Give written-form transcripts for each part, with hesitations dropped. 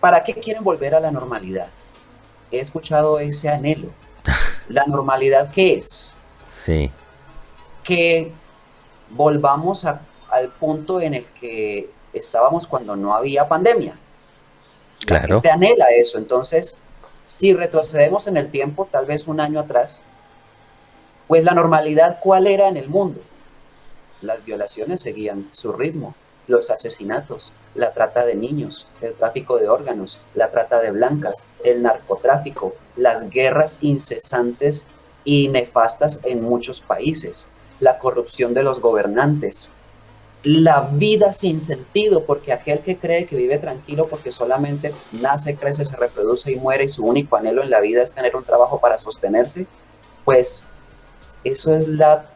¿para qué quieren volver a la normalidad? He escuchado ese anhelo. ¿La normalidad qué es? Sí, Que volvamos al punto en el que estábamos cuando no había pandemia. La claro. gente anhela eso. Entonces, si retrocedemos en el tiempo, tal vez un año atrás, pues la normalidad, ¿cuál era en el mundo? Las violaciones seguían su ritmo, los asesinatos, la trata de niños, el tráfico de órganos, la trata de blancas, el narcotráfico, las guerras incesantes y nefastas en muchos países, la corrupción de los gobernantes, la vida sin sentido, porque aquel que cree que vive tranquilo porque solamente nace, crece, se reproduce y muere y su único anhelo en la vida es tener un trabajo para sostenerse, pues eso es la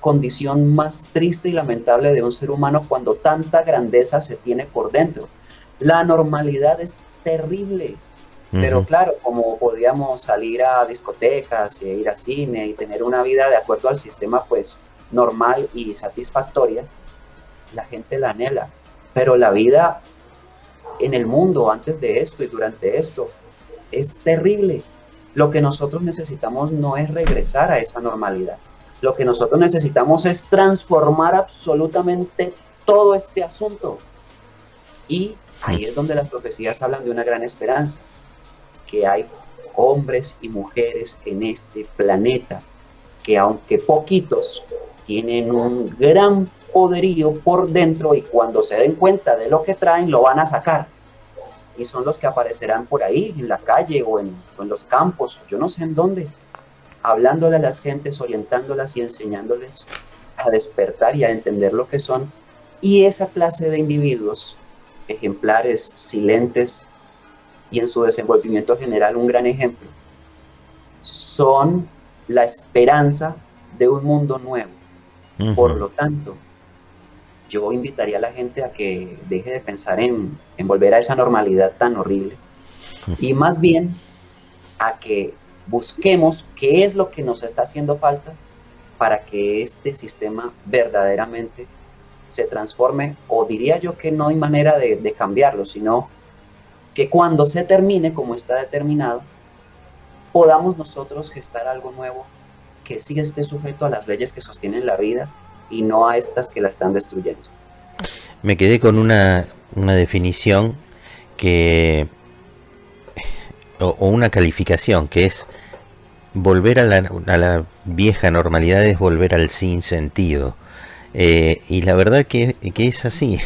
condición más triste y lamentable de un ser humano cuando tanta grandeza se tiene por dentro. La normalidad es terrible, pero Ujú. claro, como podíamos salir a discotecas, ir a cine y tener una vida de acuerdo al sistema, pues normal y satisfactoria, la gente la anhela. Pero la vida en el mundo antes de esto y durante esto es terrible. Lo que nosotros necesitamos no es regresar a esa normalidad. Lo que nosotros necesitamos es transformar absolutamente todo este asunto. Y ahí es donde las profecías hablan de una gran esperanza, que hay hombres y mujeres en este planeta que aunque poquitos, tienen un gran poderío por dentro y cuando se den cuenta de lo que traen, lo van a sacar y son los que aparecerán por ahí, en la calle o en los campos, yo no sé en dónde, hablándole a las gentes, orientándolas y enseñándoles a despertar y a entender lo que son. Y esa clase de individuos, ejemplares, silentes y en su desenvolvimiento general un gran ejemplo, son la esperanza de un mundo nuevo. Por Ujú. lo tanto, yo invitaría a la gente a que deje de pensar en volver a esa normalidad tan horrible y más bien a que busquemos qué es lo que nos está haciendo falta para que este sistema verdaderamente se transforme, o diría yo que no hay manera de cambiarlo, sino que cuando se termine como está determinado, podamos nosotros gestar algo nuevo que sí esté sujeto a las leyes que sostienen la vida y no a estas que la están destruyendo. Me quedé con una definición que, o una calificación que es volver a la vieja normalidad es volver al sinsentido. Y la verdad que es así.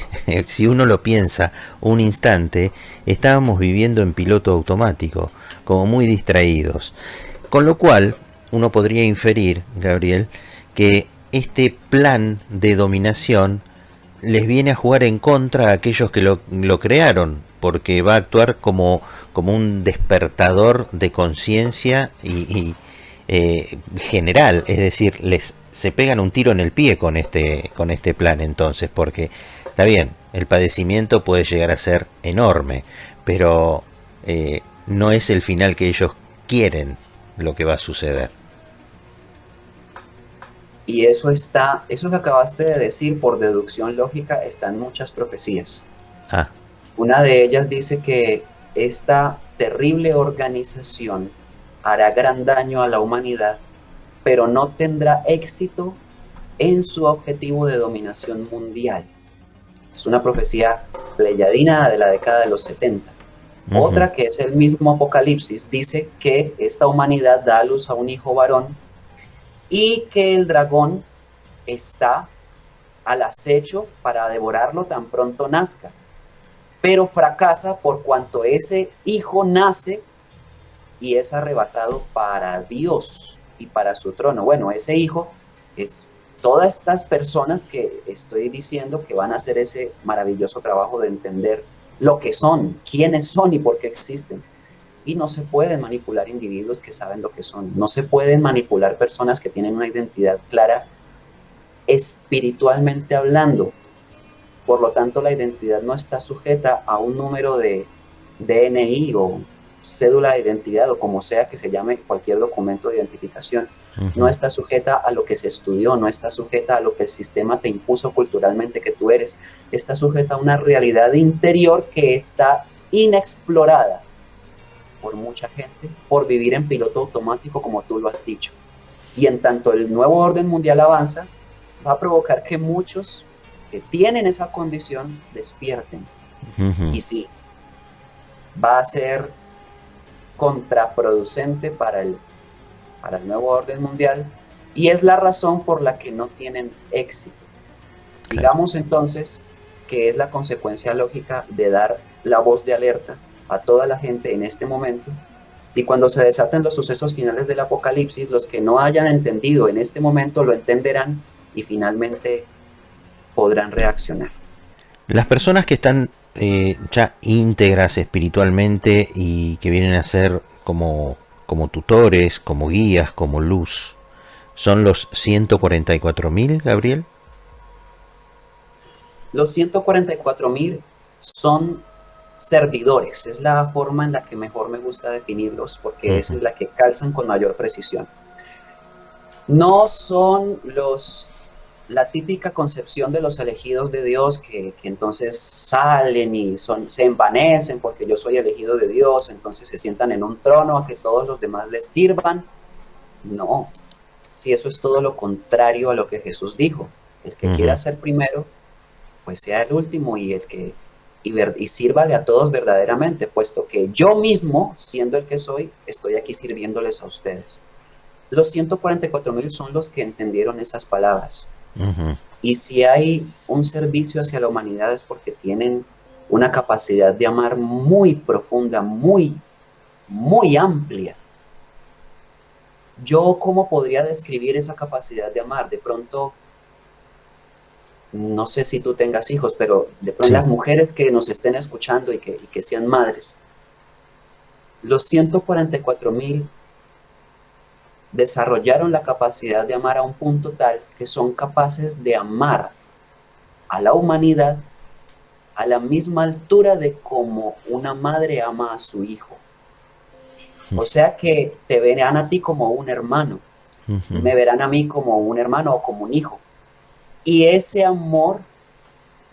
Si uno lo piensa un instante, estábamos viviendo en piloto automático, como muy distraídos. Con lo cual, uno podría inferir, Gabriel, que este plan de dominación les viene a jugar en contra a aquellos que lo crearon, porque va a actuar como un despertador de conciencia general, es decir, les se pegan un tiro en el pie con este plan entonces, porque está bien, el padecimiento puede llegar a ser enorme, pero no es el final que ellos quieren lo que va a suceder. Y eso que acabaste de decir por deducción lógica está en muchas profecías. Ah, Una de ellas dice que esta terrible organización hará gran daño a la humanidad, pero no tendrá éxito en su objetivo de dominación mundial. Es una profecía pleyadina de la década de los 70. uh-huh, Otra, que es el mismo Apocalipsis, dice que esta humanidad da a luz a un hijo varón y que el dragón está al acecho para devorarlo tan pronto nazca, pero fracasa por cuanto ese hijo nace y es arrebatado para Dios y para su trono. Bueno, ese hijo es todas estas personas que estoy diciendo que van a hacer ese maravilloso trabajo de entender lo que son, quiénes son y por qué existen. Y no se pueden manipular individuos que saben lo que son, no se pueden manipular personas que tienen una identidad clara espiritualmente hablando. Por lo tanto, la identidad no está sujeta a un número de DNI o cédula de identidad o como sea que se llame cualquier documento de identificación. No uh-huh. está sujeta a lo que se estudió, no está sujeta a lo que el sistema te impuso culturalmente que tú eres. Está sujeta a una realidad interior que está inexplorada por mucha gente por vivir en piloto automático, como tú lo has dicho. Y en tanto el nuevo orden mundial avanza, va a provocar que muchos que tienen esa condición despierten. Y sí, va a ser contraproducente para el nuevo orden mundial, y es la razón por la que no tienen éxito. Claro. Digamos entonces que es la consecuencia lógica de dar la voz de alerta a toda la gente en este momento, y cuando se desaten los sucesos finales del apocalipsis, los que no hayan entendido en este momento lo entenderán y finalmente podrán reaccionar. Las personas que están ya íntegras espiritualmente y que vienen a ser como tutores, como guías, como luz, ¿son los 144.000, Gabriel? Los 144.000 son servidores, es la forma en la que mejor me gusta definirlos, porque es la que calzan con mayor precisión. No son la típica concepción de los elegidos de Dios que entonces salen y se envanecen porque yo soy elegido de Dios, entonces se sientan en un trono a que todos los demás les sirvan. No, si eso es todo lo contrario a lo que Jesús dijo. El que quiera ser primero, pues sea el último, y y sírvale a todos verdaderamente, puesto que yo mismo, siendo el que soy, estoy aquí sirviéndoles a ustedes. Los 144.000 son los que entendieron esas palabras. Y si hay un servicio hacia la humanidad es porque tienen una capacidad de amar muy profunda, muy, muy amplia. Yo, ¿cómo podría describir esa capacidad de amar? De pronto, no sé si tú tengas hijos, pero de pronto las mujeres que nos estén escuchando y que sean madres, los 144.000 desarrollaron la capacidad de amar a un punto tal que son capaces de amar a la humanidad a la misma altura de como una madre ama a su hijo. O sea que te verán a ti como un hermano, me verán a mí como un hermano o como un hijo. Y ese amor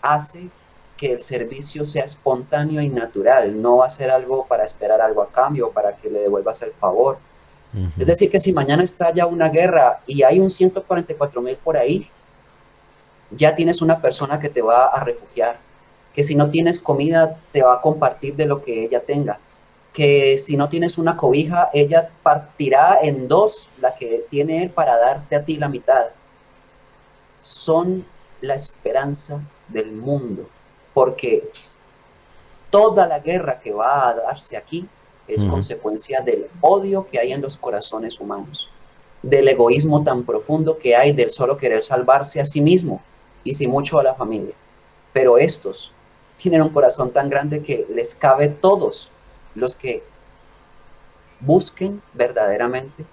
hace que el servicio sea espontáneo y natural, no va a ser algo para esperar algo a cambio, para que le devuelvas el favor. Es decir, que si mañana estalla una guerra y hay un 144.000 por ahí, ya tienes una persona que te va a refugiar, que si no tienes comida, te va a compartir de lo que ella tenga, que si no tienes una cobija, ella partirá en dos la que tiene él para darte a ti la mitad. Son la esperanza del mundo, porque toda la guerra que va a darse aquí es consecuencia del odio que hay en los corazones humanos, del egoísmo tan profundo que hay, del solo querer salvarse a sí mismo y si mucho a la familia. Pero estos tienen un corazón tan grande que les cabe todos los que busquen verdaderamente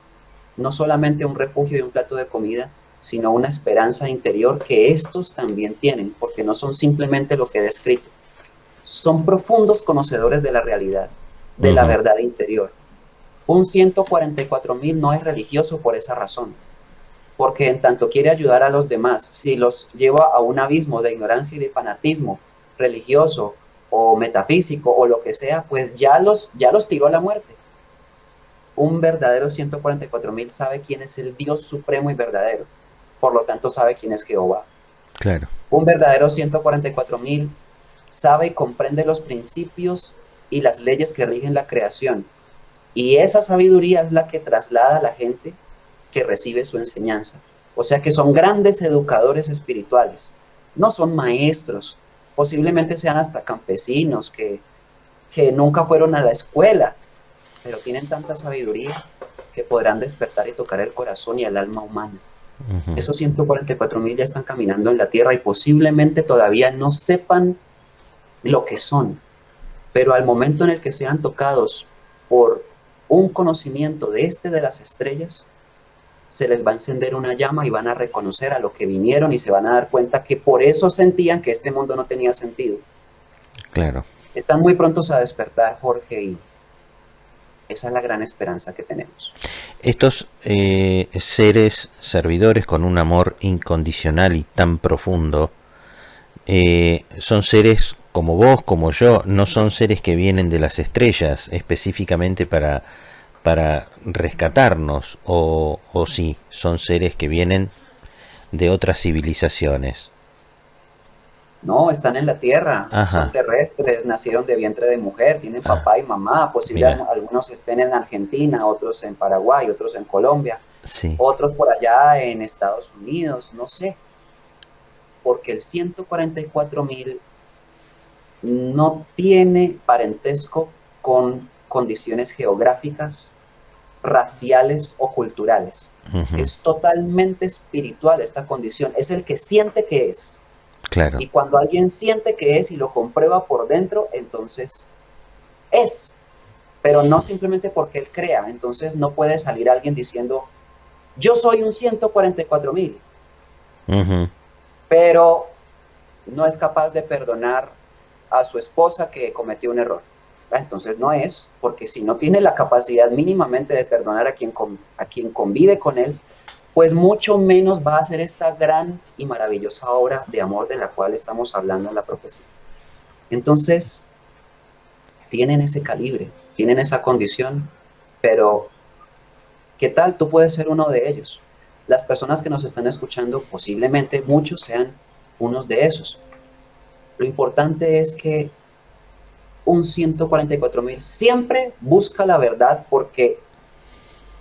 no solamente un refugio y un plato de comida, sino una esperanza interior que estos también tienen, porque no son simplemente lo que he descrito. Son profundos conocedores de la realidad, de la verdad interior. Un 144.000 no es religioso por esa razón, porque en tanto quiere ayudar a los demás, si los lleva a un abismo de ignorancia y de fanatismo religioso o metafísico o lo que sea, pues ya los tiró a la muerte. Un verdadero 144.000 sabe quién es el Dios supremo y verdadero, por lo tanto sabe quién es Jehová. Claro. Un verdadero 144.000 sabe y comprende los principios y las leyes que rigen la creación, y esa sabiduría es la que traslada a la gente que recibe su enseñanza. O sea que son grandes educadores espirituales, no son maestros, posiblemente sean hasta campesinos que nunca fueron a la escuela, pero tienen tanta sabiduría que podrán despertar y tocar el corazón y el alma humana. Esos 144.000 ya están caminando en la tierra y posiblemente todavía no sepan lo que son, pero al momento en el que sean tocados por un conocimiento de las estrellas, se les va a encender una llama y van a reconocer a lo que vinieron y se van a dar cuenta que por eso sentían que este mundo no tenía sentido. Claro. Están muy prontos a despertar, Jorge, y esa es la gran esperanza que tenemos. Estos seres servidores con un amor incondicional y tan profundo son seres como vos, como yo, no son seres que vienen de las estrellas específicamente para rescatarnos, o sí, son seres que vienen de otras civilizaciones. No, están en la Tierra, son Ajá, terrestres, nacieron de vientre de mujer, tienen ah, papá y mamá, mira, algunos estén en Argentina, otros en Paraguay, otros en Colombia, sí, otros por allá en Estados Unidos, no sé, porque el 144.000 no tiene parentesco con condiciones geográficas, raciales o culturales. ujú, Es totalmente espiritual esta condición, es el que siente que es. claro, Y cuando alguien siente que es y lo comprueba por dentro, entonces es, pero no simplemente porque él crea. Entonces no puede salir alguien diciendo, yo soy un 144.000, ujú, pero no es capaz de perdonar a su esposa que cometió un error. Entonces no es, porque si no tiene la capacidad mínimamente de perdonar a quien convive con él, pues mucho menos va a hacer esta gran y maravillosa obra de amor de la cual estamos hablando en la profecía. Entonces, tienen ese calibre, tienen esa condición, pero ¿qué tal? Tú puedes ser uno de ellos. Las personas que nos están escuchando, posiblemente muchos sean unos de esos. Lo importante es que un 144.000 siempre busca la verdad porque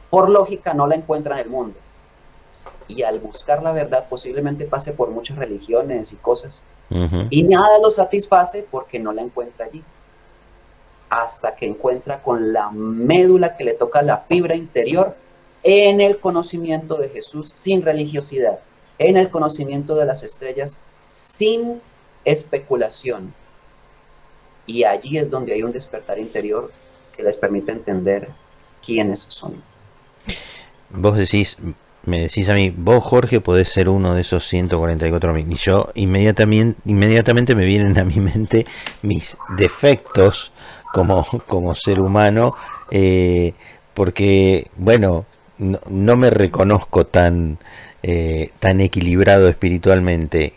por lógica no la encuentra en el mundo. Y al buscar la verdad posiblemente pase por muchas religiones y cosas. ujú. Y nada lo satisface porque no la encuentra allí. Hasta que encuentra con la médula que le toca la fibra interior en el conocimiento de Jesús sin religiosidad, en el conocimiento de las estrellas sin especulación. Y allí es donde hay un despertar interior que les permite entender quiénes son. Vos decís, me decís a mí, vos Jorge podés ser uno de esos 144.000. Y yo inmediatamente me vienen a mi mente mis defectos como ser humano, eh, porque, bueno, no me reconozco tan equilibrado espiritualmente,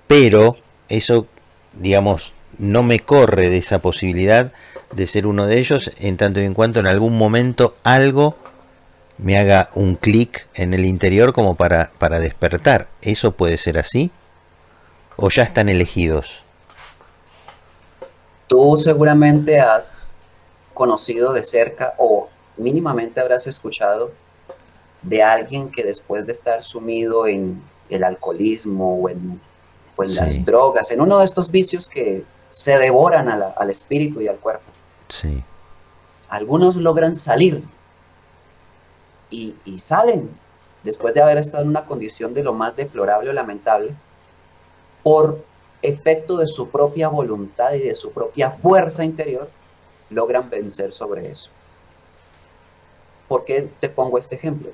pero eso, digamos, no me corre de esa posibilidad de ser uno de ellos, en tanto y en cuanto en algún momento algo me haga un clic en el interior como para despertar. ¿Eso puede ser así? ¿O ya están elegidos? Tú seguramente has conocido de cerca o mínimamente habrás escuchado de alguien que después de estar sumido en el alcoholismo o en las Sí, drogas, en uno de estos vicios que se devoran al espíritu y al cuerpo, sí. algunos logran salir y salen después de haber estado en una condición de lo más deplorable o lamentable por efecto de su propia voluntad y de su propia fuerza interior, logran vencer sobre eso. ¿Por qué te pongo este ejemplo?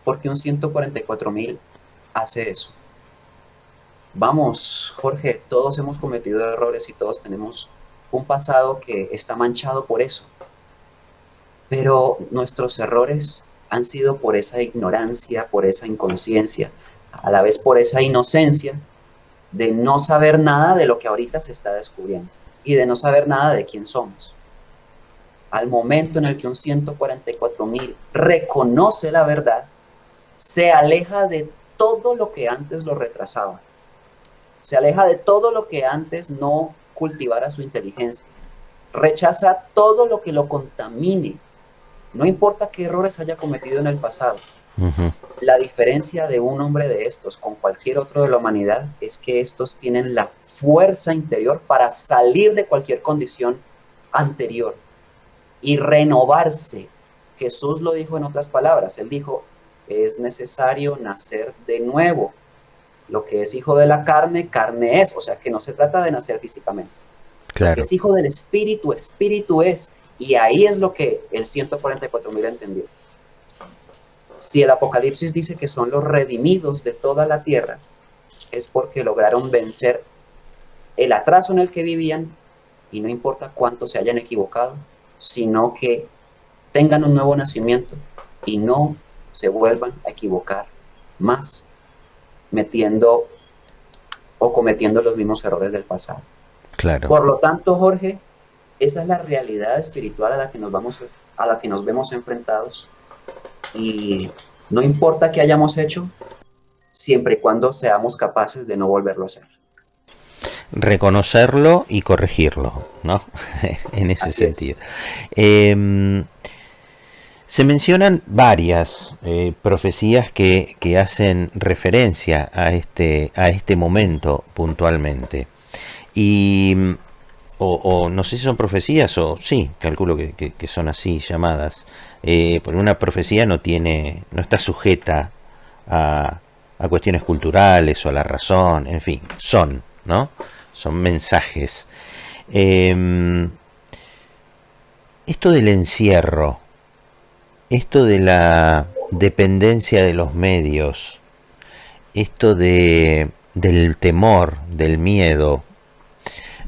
Porque un 144.000 hace eso. Vamos, Jorge, todos hemos cometido errores y todos tenemos un pasado que está manchado por eso, pero nuestros errores han sido por esa ignorancia, por esa inconsciencia, a la vez por esa inocencia de no saber nada de lo que ahorita se está descubriendo y de no saber nada de quién somos. Al momento en el que un 144.000 reconoce la verdad, se aleja de todo lo que antes lo retrasaba, se aleja de todo lo que antes no cultivara su inteligencia, rechaza todo lo que lo contamine, no importa qué errores haya cometido en el pasado. Ujú, La diferencia de un hombre de estos con cualquier otro de la humanidad es que estos tienen la fuerza interior para salir de cualquier condición anterior y renovarse. Jesús lo dijo en otras palabras, él dijo, es necesario nacer de nuevo. Lo que es hijo de la carne, carne es, o sea que no se trata de nacer físicamente. Lo que claro. es hijo del espíritu, espíritu es. Y ahí es lo que el 144.000 entendió. Si el Apocalipsis dice que son los redimidos de toda la tierra, es porque lograron vencer el atraso en el que vivían y no importa cuánto se hayan equivocado, sino que tengan un nuevo nacimiento y no se vuelvan a equivocar más, metiendo o cometiendo los mismos errores del pasado. Claro. Por lo tanto, Jorge, esa es la realidad espiritual a la que a la que nos vemos enfrentados y no importa qué hayamos hecho, siempre y cuando seamos capaces de no volverlo a hacer. Reconocerlo y corregirlo, ¿no? En ese Así es. sentido. Eh, Se mencionan varias profecías que hacen referencia a este momento puntualmente. Y, o no sé si son profecías o sí, calculo que son así llamadas. Porque una profecía no está sujeta a cuestiones culturales o a la razón, en fin, ¿no? Son mensajes. Eh, Esto del encierro, esto de la dependencia de los medios, esto del temor, del miedo.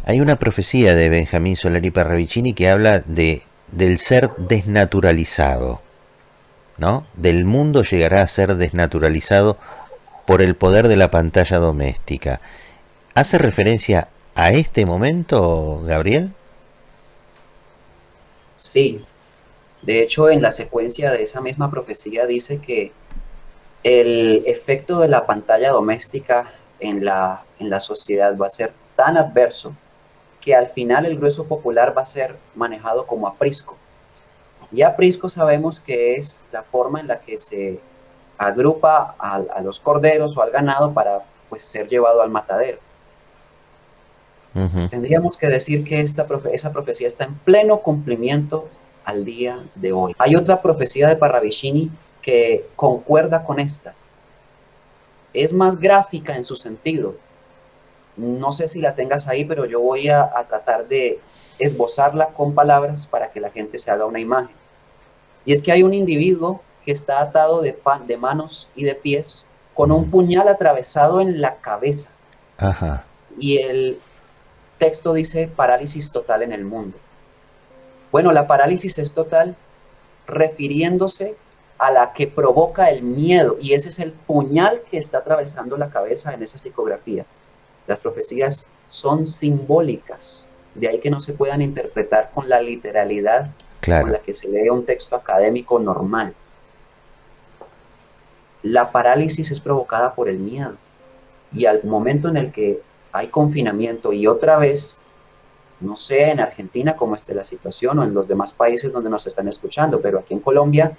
Hay una profecía de Benjamín Solari Parravicini que habla del ser desnaturalizado, ¿no? Del mundo llegará a ser desnaturalizado por el poder de la pantalla doméstica. ¿Hace referencia a este momento, Gabriel? Sí, de hecho, en la secuencia de esa misma profecía dice que el efecto de la pantalla doméstica en la sociedad va a ser tan adverso que al final el grueso popular va a ser manejado como aprisco. Y aprisco sabemos que es la forma en la que se agrupa a los corderos o al ganado para pues ser llevado al matadero. Ujú. Tendríamos que decir que esa profecía está en pleno cumplimiento al día de hoy. Hay otra profecía de Parravicini que concuerda con esta. Es más gráfica en su sentido. No sé si la tengas ahí, pero yo voy a tratar de esbozarla con palabras para que la gente se haga una imagen. Y es que hay un individuo que está atado de manos y de pies con un puñal atravesado en la cabeza. Ajá. Y el texto dice parálisis total en el mundo. Bueno, la parálisis es total refiriéndose a la que provoca el miedo, y ese es el puñal que está atravesando la cabeza en esa psicografía. Las profecías son simbólicas, de ahí que no se puedan interpretar con la literalidad con Claro. la que se lee un texto académico normal. La parálisis es provocada por el miedo, y al momento en el que hay confinamiento y otra vez, no sé en Argentina cómo esté la situación o en los demás países donde nos están escuchando, pero aquí en Colombia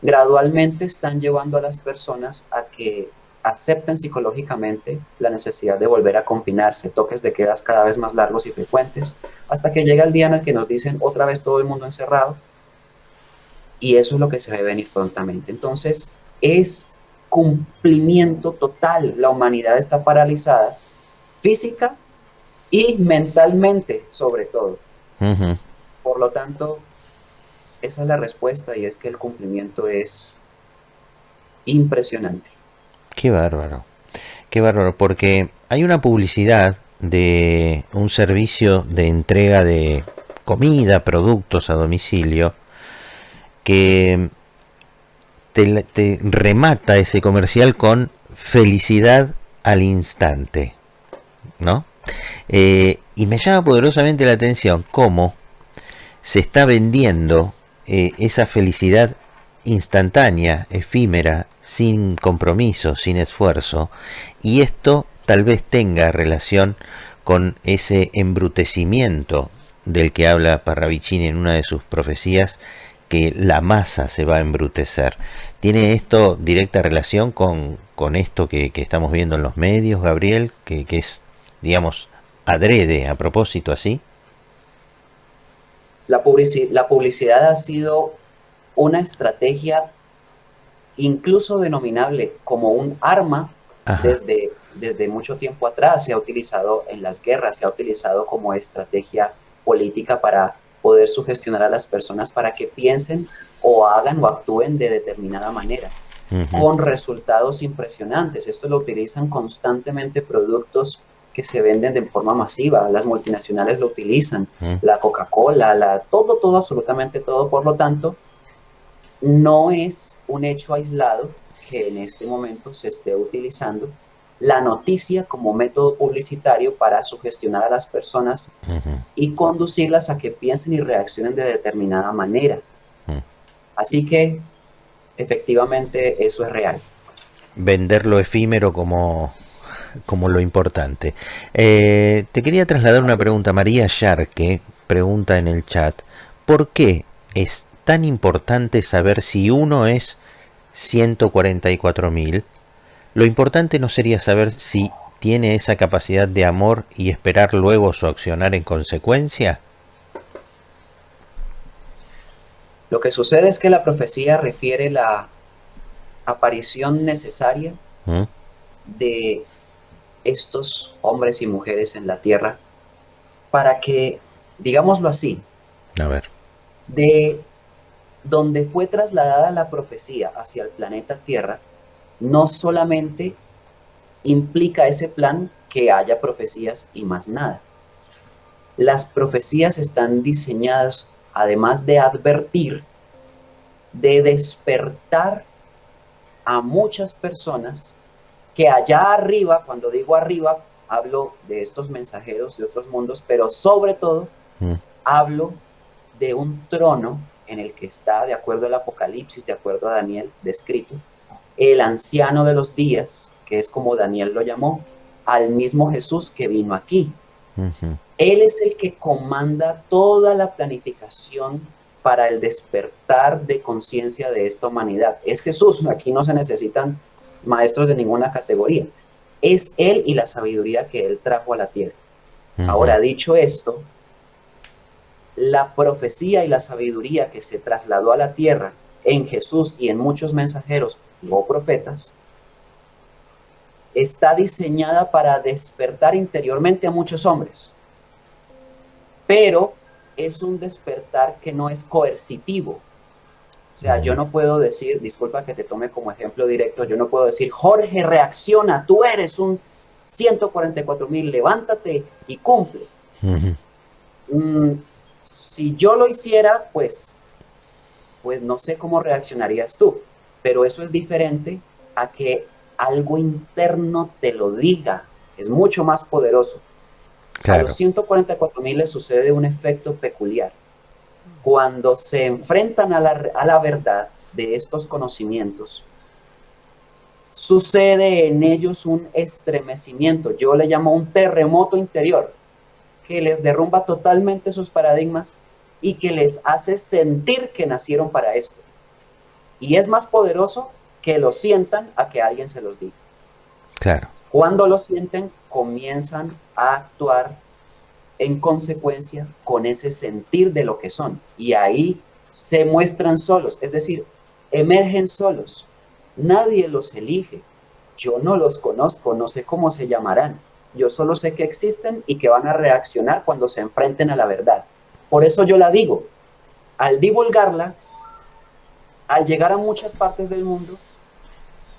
gradualmente están llevando a las personas a que acepten psicológicamente la necesidad de volver a confinarse, toques de quedas cada vez más largos y frecuentes, hasta que llega el día en el que nos dicen otra vez todo el mundo encerrado, y eso es lo que se ve venir prontamente. Entonces, es cumplimiento total. La humanidad está paralizada, física y mentalmente, sobre todo. Ujú. Por lo tanto, esa es la respuesta y es que el cumplimiento es impresionante. Qué bárbaro. Qué bárbaro, porque hay una publicidad de un servicio de entrega de comida, productos a domicilio, que te remata ese comercial con felicidad al instante, ¿no? Y me llama poderosamente la atención cómo se está vendiendo esa felicidad instantánea, efímera, sin compromiso, sin esfuerzo, y esto tal vez tenga relación con ese embrutecimiento del que habla Parravicini en una de sus profecías, que la masa se va a embrutecer. ¿Tiene esto directa relación con esto que estamos viendo en los medios, Gabriel? Que es, digamos, adrede, a propósito, así. La publicidad ha sido una estrategia incluso denominable como un arma Ajá. desde mucho tiempo atrás. Se ha utilizado en las guerras, se ha utilizado como estrategia política para poder sugestionar a las personas para que piensen o hagan o actúen de determinada manera, Ujú. con resultados impresionantes. Esto lo utilizan constantemente productos que se venden de forma masiva. Las multinacionales lo utilizan, Mm. la Coca-Cola, todo, absolutamente todo. Por lo tanto, no es un hecho aislado que en este momento se esté utilizando, la noticia como método publicitario para sugestionar a las personas Ujú, y conducirlas a que piensen y reaccionen de determinada manera. ujú. Así que efectivamente eso es real. Vender lo efímero como lo importante. Te quería trasladar una pregunta. María Sharque pregunta en el chat, ¿por qué es tan importante saber si uno es 144.000? Lo importante no sería saber si tiene esa capacidad de amor y esperar luego su accionar en consecuencia. Lo que sucede es que la profecía refiere la aparición necesaria ¿Mm? de estos hombres y mujeres en la tierra para que, digámoslo así, A ver. de donde fue trasladada la profecía hacia el planeta Tierra, no solamente implica ese plan que haya profecías y más nada. Las profecías están diseñadas, además de advertir, de despertar a muchas personas que allá arriba, cuando digo arriba, hablo de estos mensajeros de otros mundos, pero sobre todo ¿Mm? hablo de un trono en el que está, de acuerdo al Apocalipsis, de acuerdo a Daniel descrito, el anciano de los días, que es como Daniel lo llamó, al mismo Jesús que vino aquí. Ujú. Él es el que comanda toda la planificación para el despertar de conciencia de esta humanidad. Es Jesús, aquí no se necesitan maestros de ninguna categoría. Es Él y la sabiduría que Él trajo a la tierra. Ujú. Ahora, dicho esto, la profecía y la sabiduría que se trasladó a la tierra en Jesús y en muchos mensajeros o profetas está diseñada para despertar interiormente a muchos hombres, pero es un despertar que no es coercitivo. O sea, yo Mm. no puedo decir, disculpa que te tome como ejemplo directo, yo no puedo decir, Jorge, reacciona, tú eres un 144.000, levántate y cumple. Ujú. Mm, si yo lo hiciera, pues no sé cómo reaccionarías tú, pero eso es diferente a que algo interno te lo diga, es mucho más poderoso. A los Claro. 144.000 les sucede un efecto peculiar. Cuando se enfrentan a la verdad de estos conocimientos, sucede en ellos un estremecimiento, yo le llamo un terremoto interior, que les derrumba totalmente sus paradigmas y que les hace sentir que nacieron para esto. Y es más poderoso que lo sientan a que alguien se los diga. Claro. Cuando lo sienten, comienzan a actuar en consecuencia con ese sentir de lo que son. Y ahí se muestran solos, es decir, emergen solos. Nadie los elige. Yo no los conozco, no sé cómo se llamarán. Yo solo sé que existen y que van a reaccionar cuando se enfrenten a la verdad. Por eso yo la digo. Al divulgarla, al llegar a muchas partes del mundo,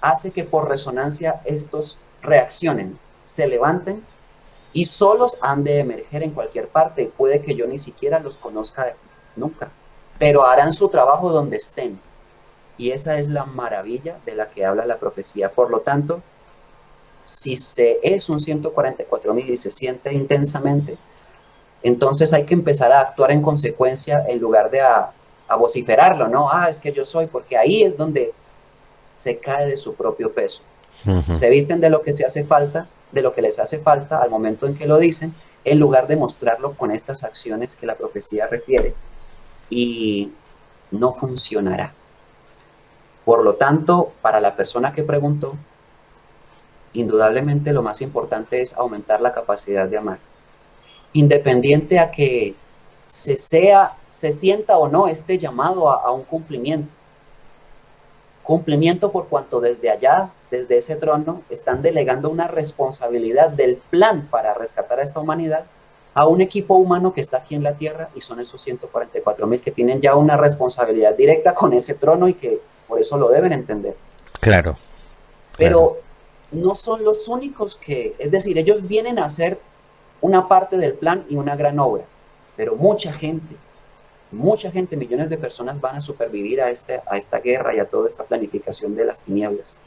hace que por resonancia estos reaccionen, se levanten y solos han de emerger en cualquier parte. Puede que yo ni siquiera los conozca nunca, pero harán su trabajo donde estén. Y esa es la maravilla de la que habla la profecía. Por lo tanto, si se es un 144.000 y se siente intensamente, entonces hay que empezar a actuar en consecuencia en lugar de a vociferarlo, ¿no? Ah, es que yo soy, porque ahí es donde se cae de su propio peso. Ujú. Se visten de lo que se hace falta, de lo que les hace falta al momento en que lo dicen, en lugar de mostrarlo con estas acciones que la profecía refiere. Y no funcionará. Por lo tanto, para la persona que preguntó, indudablemente lo más importante es aumentar la capacidad de amar. Independiente a que se sienta o no este llamado a un cumplimiento. Cumplimiento por cuanto desde allá, desde ese trono, están delegando una responsabilidad del plan para rescatar a esta humanidad a un equipo humano que está aquí en la Tierra y son esos 144.000 que tienen ya una responsabilidad directa con ese trono y que por eso lo deben entender. Claro. Claro. Pero no son los únicos que, es decir, ellos vienen a hacer una parte del plan y una gran obra, pero mucha gente, millones de personas van a supervivir a esta guerra y a toda esta planificación de las tinieblas.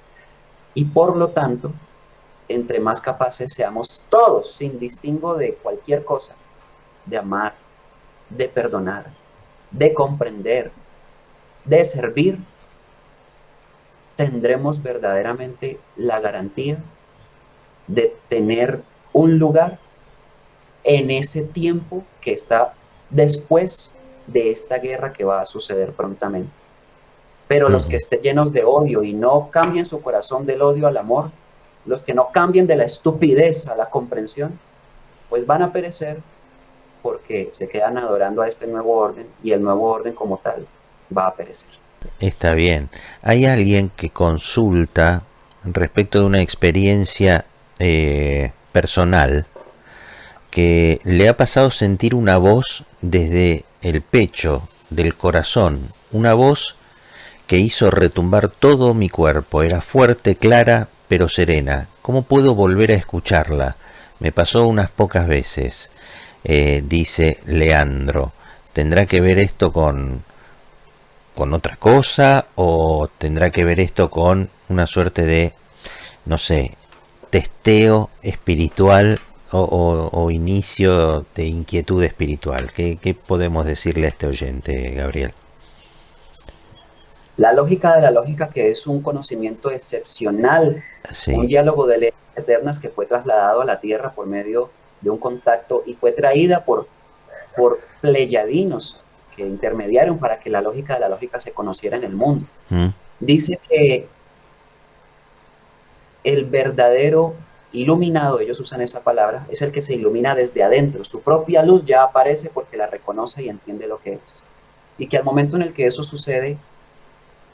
Y por lo tanto, entre más capaces seamos todos, sin distingo de cualquier cosa, de amar, de perdonar, de comprender, de servir, tendremos verdaderamente la garantía de tener un lugar en ese tiempo que está después de esta guerra que va a suceder prontamente. Pero los que estén llenos de odio y no cambien su corazón del odio al amor, los que no cambien de la estupidez a la comprensión, pues van a perecer porque se quedan adorando a este nuevo orden y el nuevo orden como tal va a perecer. Está bien. Hay alguien que consulta respecto de una experiencia personal que le ha pasado sentir una voz desde el pecho, del corazón, una voz que hizo retumbar todo mi cuerpo. Era fuerte, clara, pero serena. ¿Cómo puedo volver a escucharla? Me pasó unas pocas veces, dice Leandro. ¿Tendrá que ver esto con otra cosa o tendrá que ver esto con una suerte de, no sé, testeo espiritual o inicio de inquietud espiritual? ¿Qué podemos decirle a este oyente, Gabriel? La lógica de la lógica, que es un conocimiento excepcional, un Sí. diálogo de leyes eternas que fue trasladado a la Tierra por medio de un contacto y fue traída por pleyadinos que intermediaron para que la lógica de la lógica se conociera en el mundo. ¿Mm? Dice que el verdadero iluminado, ellos usan esa palabra, es el que se ilumina desde adentro. Su propia luz ya aparece porque la reconoce y entiende lo que es. Y que al momento en el que eso sucede,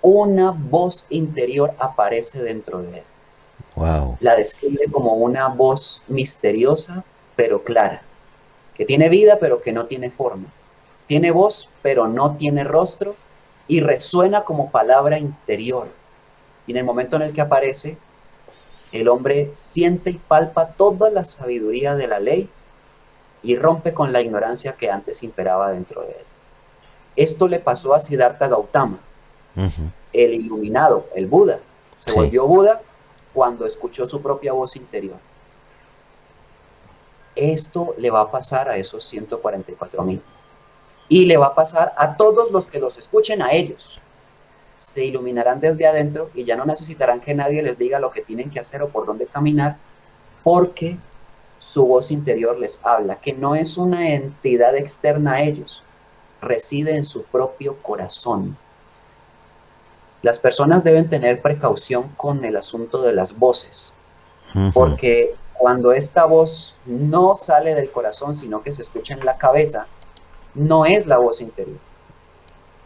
una voz interior aparece dentro de él. Wow. La describe como una voz misteriosa, pero clara, que tiene vida, pero que no tiene forma. Tiene voz, pero no tiene rostro, y resuena como palabra interior. Y en el momento en el que aparece, el hombre siente y palpa toda la sabiduría de la ley y rompe con la ignorancia que antes imperaba dentro de él. Esto le pasó a Siddhartha Gautama, Uh-huh. el iluminado, el Buda. Se Sí. volvió Buda cuando escuchó su propia voz interior. Esto le va a pasar a esos 144,000. Y le va a pasar a todos los que los escuchen a ellos. Se iluminarán desde adentro y ya no necesitarán que nadie les diga lo que tienen que hacer o por dónde caminar, porque su voz interior les habla, que no es una entidad externa a ellos, reside en su propio corazón. Las personas deben tener precaución con el asunto de las voces, Uh-huh. porque cuando esta voz no sale del corazón, sino que se escucha en la cabeza, no es la voz interior.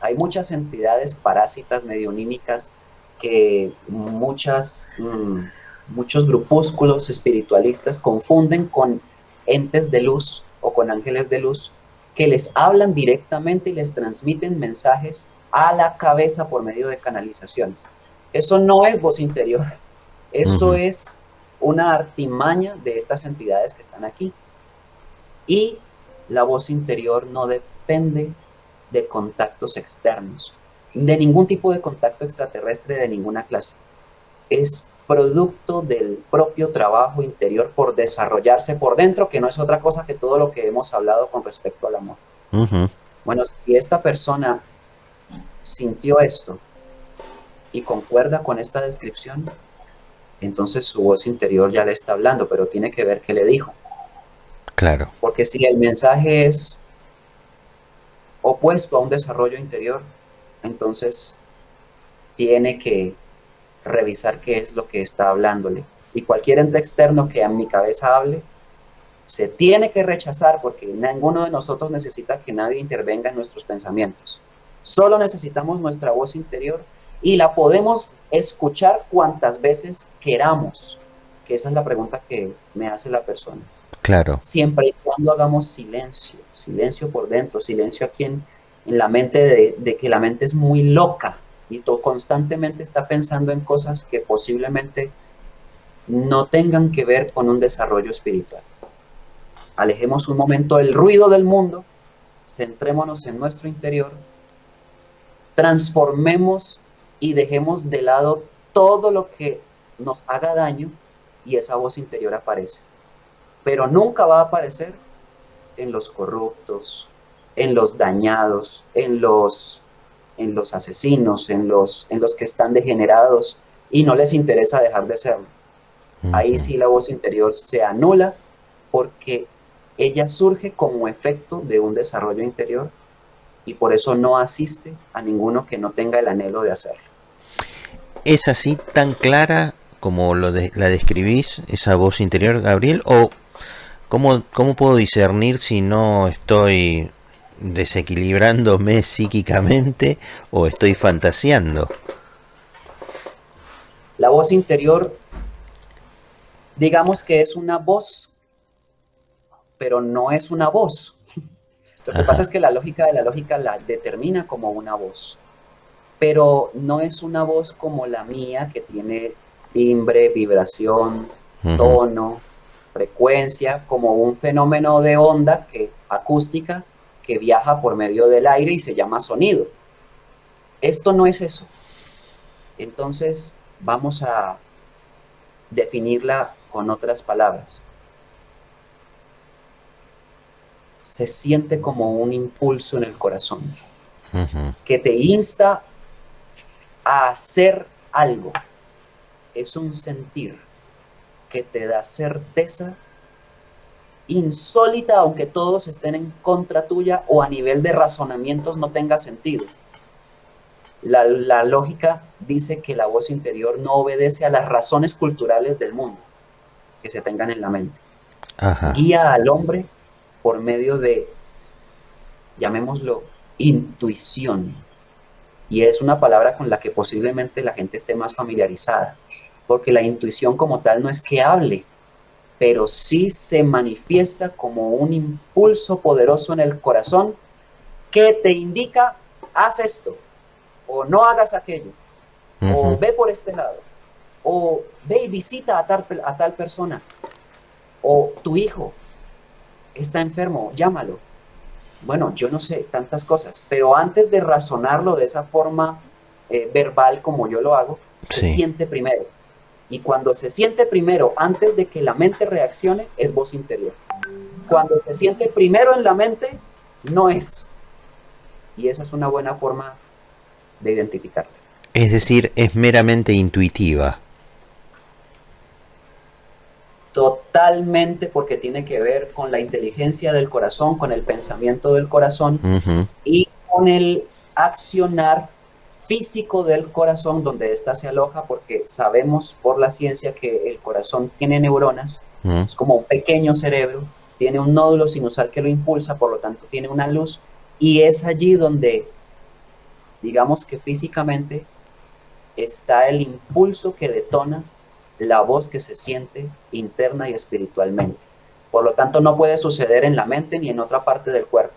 Hay muchas entidades parásitas medionímicas que muchos grupúsculos espiritualistas confunden con entes de luz o con ángeles de luz que les hablan directamente y les transmiten mensajes a la cabeza por medio de canalizaciones. Eso no es voz interior, eso Uh-huh. es una artimaña de estas entidades que están aquí. Y la voz interior no depende de contactos externos, de ningún tipo de contacto extraterrestre de ninguna clase. Es producto del propio trabajo interior por desarrollarse por dentro, que no es otra cosa que todo lo que hemos hablado con respecto al amor. Uh-huh. Bueno, si esta persona sintió esto y concuerda con esta descripción, entonces su voz interior ya le está hablando, pero tiene que ver qué le dijo. Claro. Porque si el mensaje es opuesto a un desarrollo interior, entonces tiene que revisar qué es lo que está hablándole. Y cualquier ente externo que a mi cabeza hable, se tiene que rechazar, porque ninguno de nosotros necesita que nadie intervenga en nuestros pensamientos. Solo necesitamos nuestra voz interior y la podemos escuchar cuantas veces queramos, que esa es la pregunta que me hace la persona. Claro. Siempre y cuando hagamos silencio, silencio por dentro, silencio aquí en la mente de que la mente es muy loca y constantemente está pensando en cosas que posiblemente no tengan que ver con un desarrollo espiritual. Alejemos un momento el ruido del mundo, centrémonos en nuestro interior, transformemos y dejemos de lado todo lo que nos haga daño y esa voz interior aparece. Pero nunca va a aparecer en los corruptos, en los dañados, en los asesinos, en los que están degenerados y no les interesa dejar de serlo. Ahí Ujú. sí la voz interior se anula porque ella surge como efecto de un desarrollo interior y por eso no asiste a ninguno que no tenga el anhelo de hacerlo. ¿Es así tan clara como la describís, esa voz interior, Gabriel? ¿O cómo puedo discernir si no estoy desequilibrándome psíquicamente o estoy fantaseando? La voz interior, digamos que es una voz, pero no es una voz. Lo que pasa Ajá. es que la lógica de la lógica la determina como una voz, pero no es una voz como la mía que tiene timbre, vibración, Ujú. tono, frecuencia, como un fenómeno de onda acústica que viaja por medio del aire y se llama sonido. Esto no es eso. Entonces vamos a definirla con otras palabras. Se siente como un impulso en el corazón Ujú. que te insta a hacer algo. Es un sentir que te da certeza insólita, aunque todos estén en contra tuya o a nivel de razonamientos no tenga sentido. La lógica dice que la voz interior no obedece a las razones culturales del mundo que se tengan en la mente. Ajá. Guía al hombre por medio de, llamémoslo, intuición. Y es una palabra con la que posiblemente la gente esté más familiarizada, porque la intuición como tal no es que hable, pero sí se manifiesta como un impulso poderoso en el corazón que te indica, haz esto, o no hagas aquello, o Ujú. ve por este lado, o ve y visita a tal persona, o tu hijo está enfermo, llámalo. Bueno, yo no sé tantas cosas, pero antes de razonarlo de esa forma verbal como yo lo hago, se Sí. siente primero. Y cuando se siente primero, antes de que la mente reaccione, es voz interior. Cuando se siente primero en la mente, no es. Y esa es una buena forma de identificarla. Es decir, es meramente intuitiva. Totalmente porque tiene que ver con la inteligencia del corazón, con el pensamiento del corazón Ujú. y con el accionar físico del corazón donde ésta se aloja, porque sabemos por la ciencia que el corazón tiene neuronas, Ujú. es como un pequeño cerebro, tiene un nódulo sinusal que lo impulsa, por lo tanto tiene una luz, y es allí donde, digamos que físicamente, está el impulso que detona la voz que se siente interna y espiritualmente. Por lo tanto, no puede suceder en la mente ni en otra parte del cuerpo.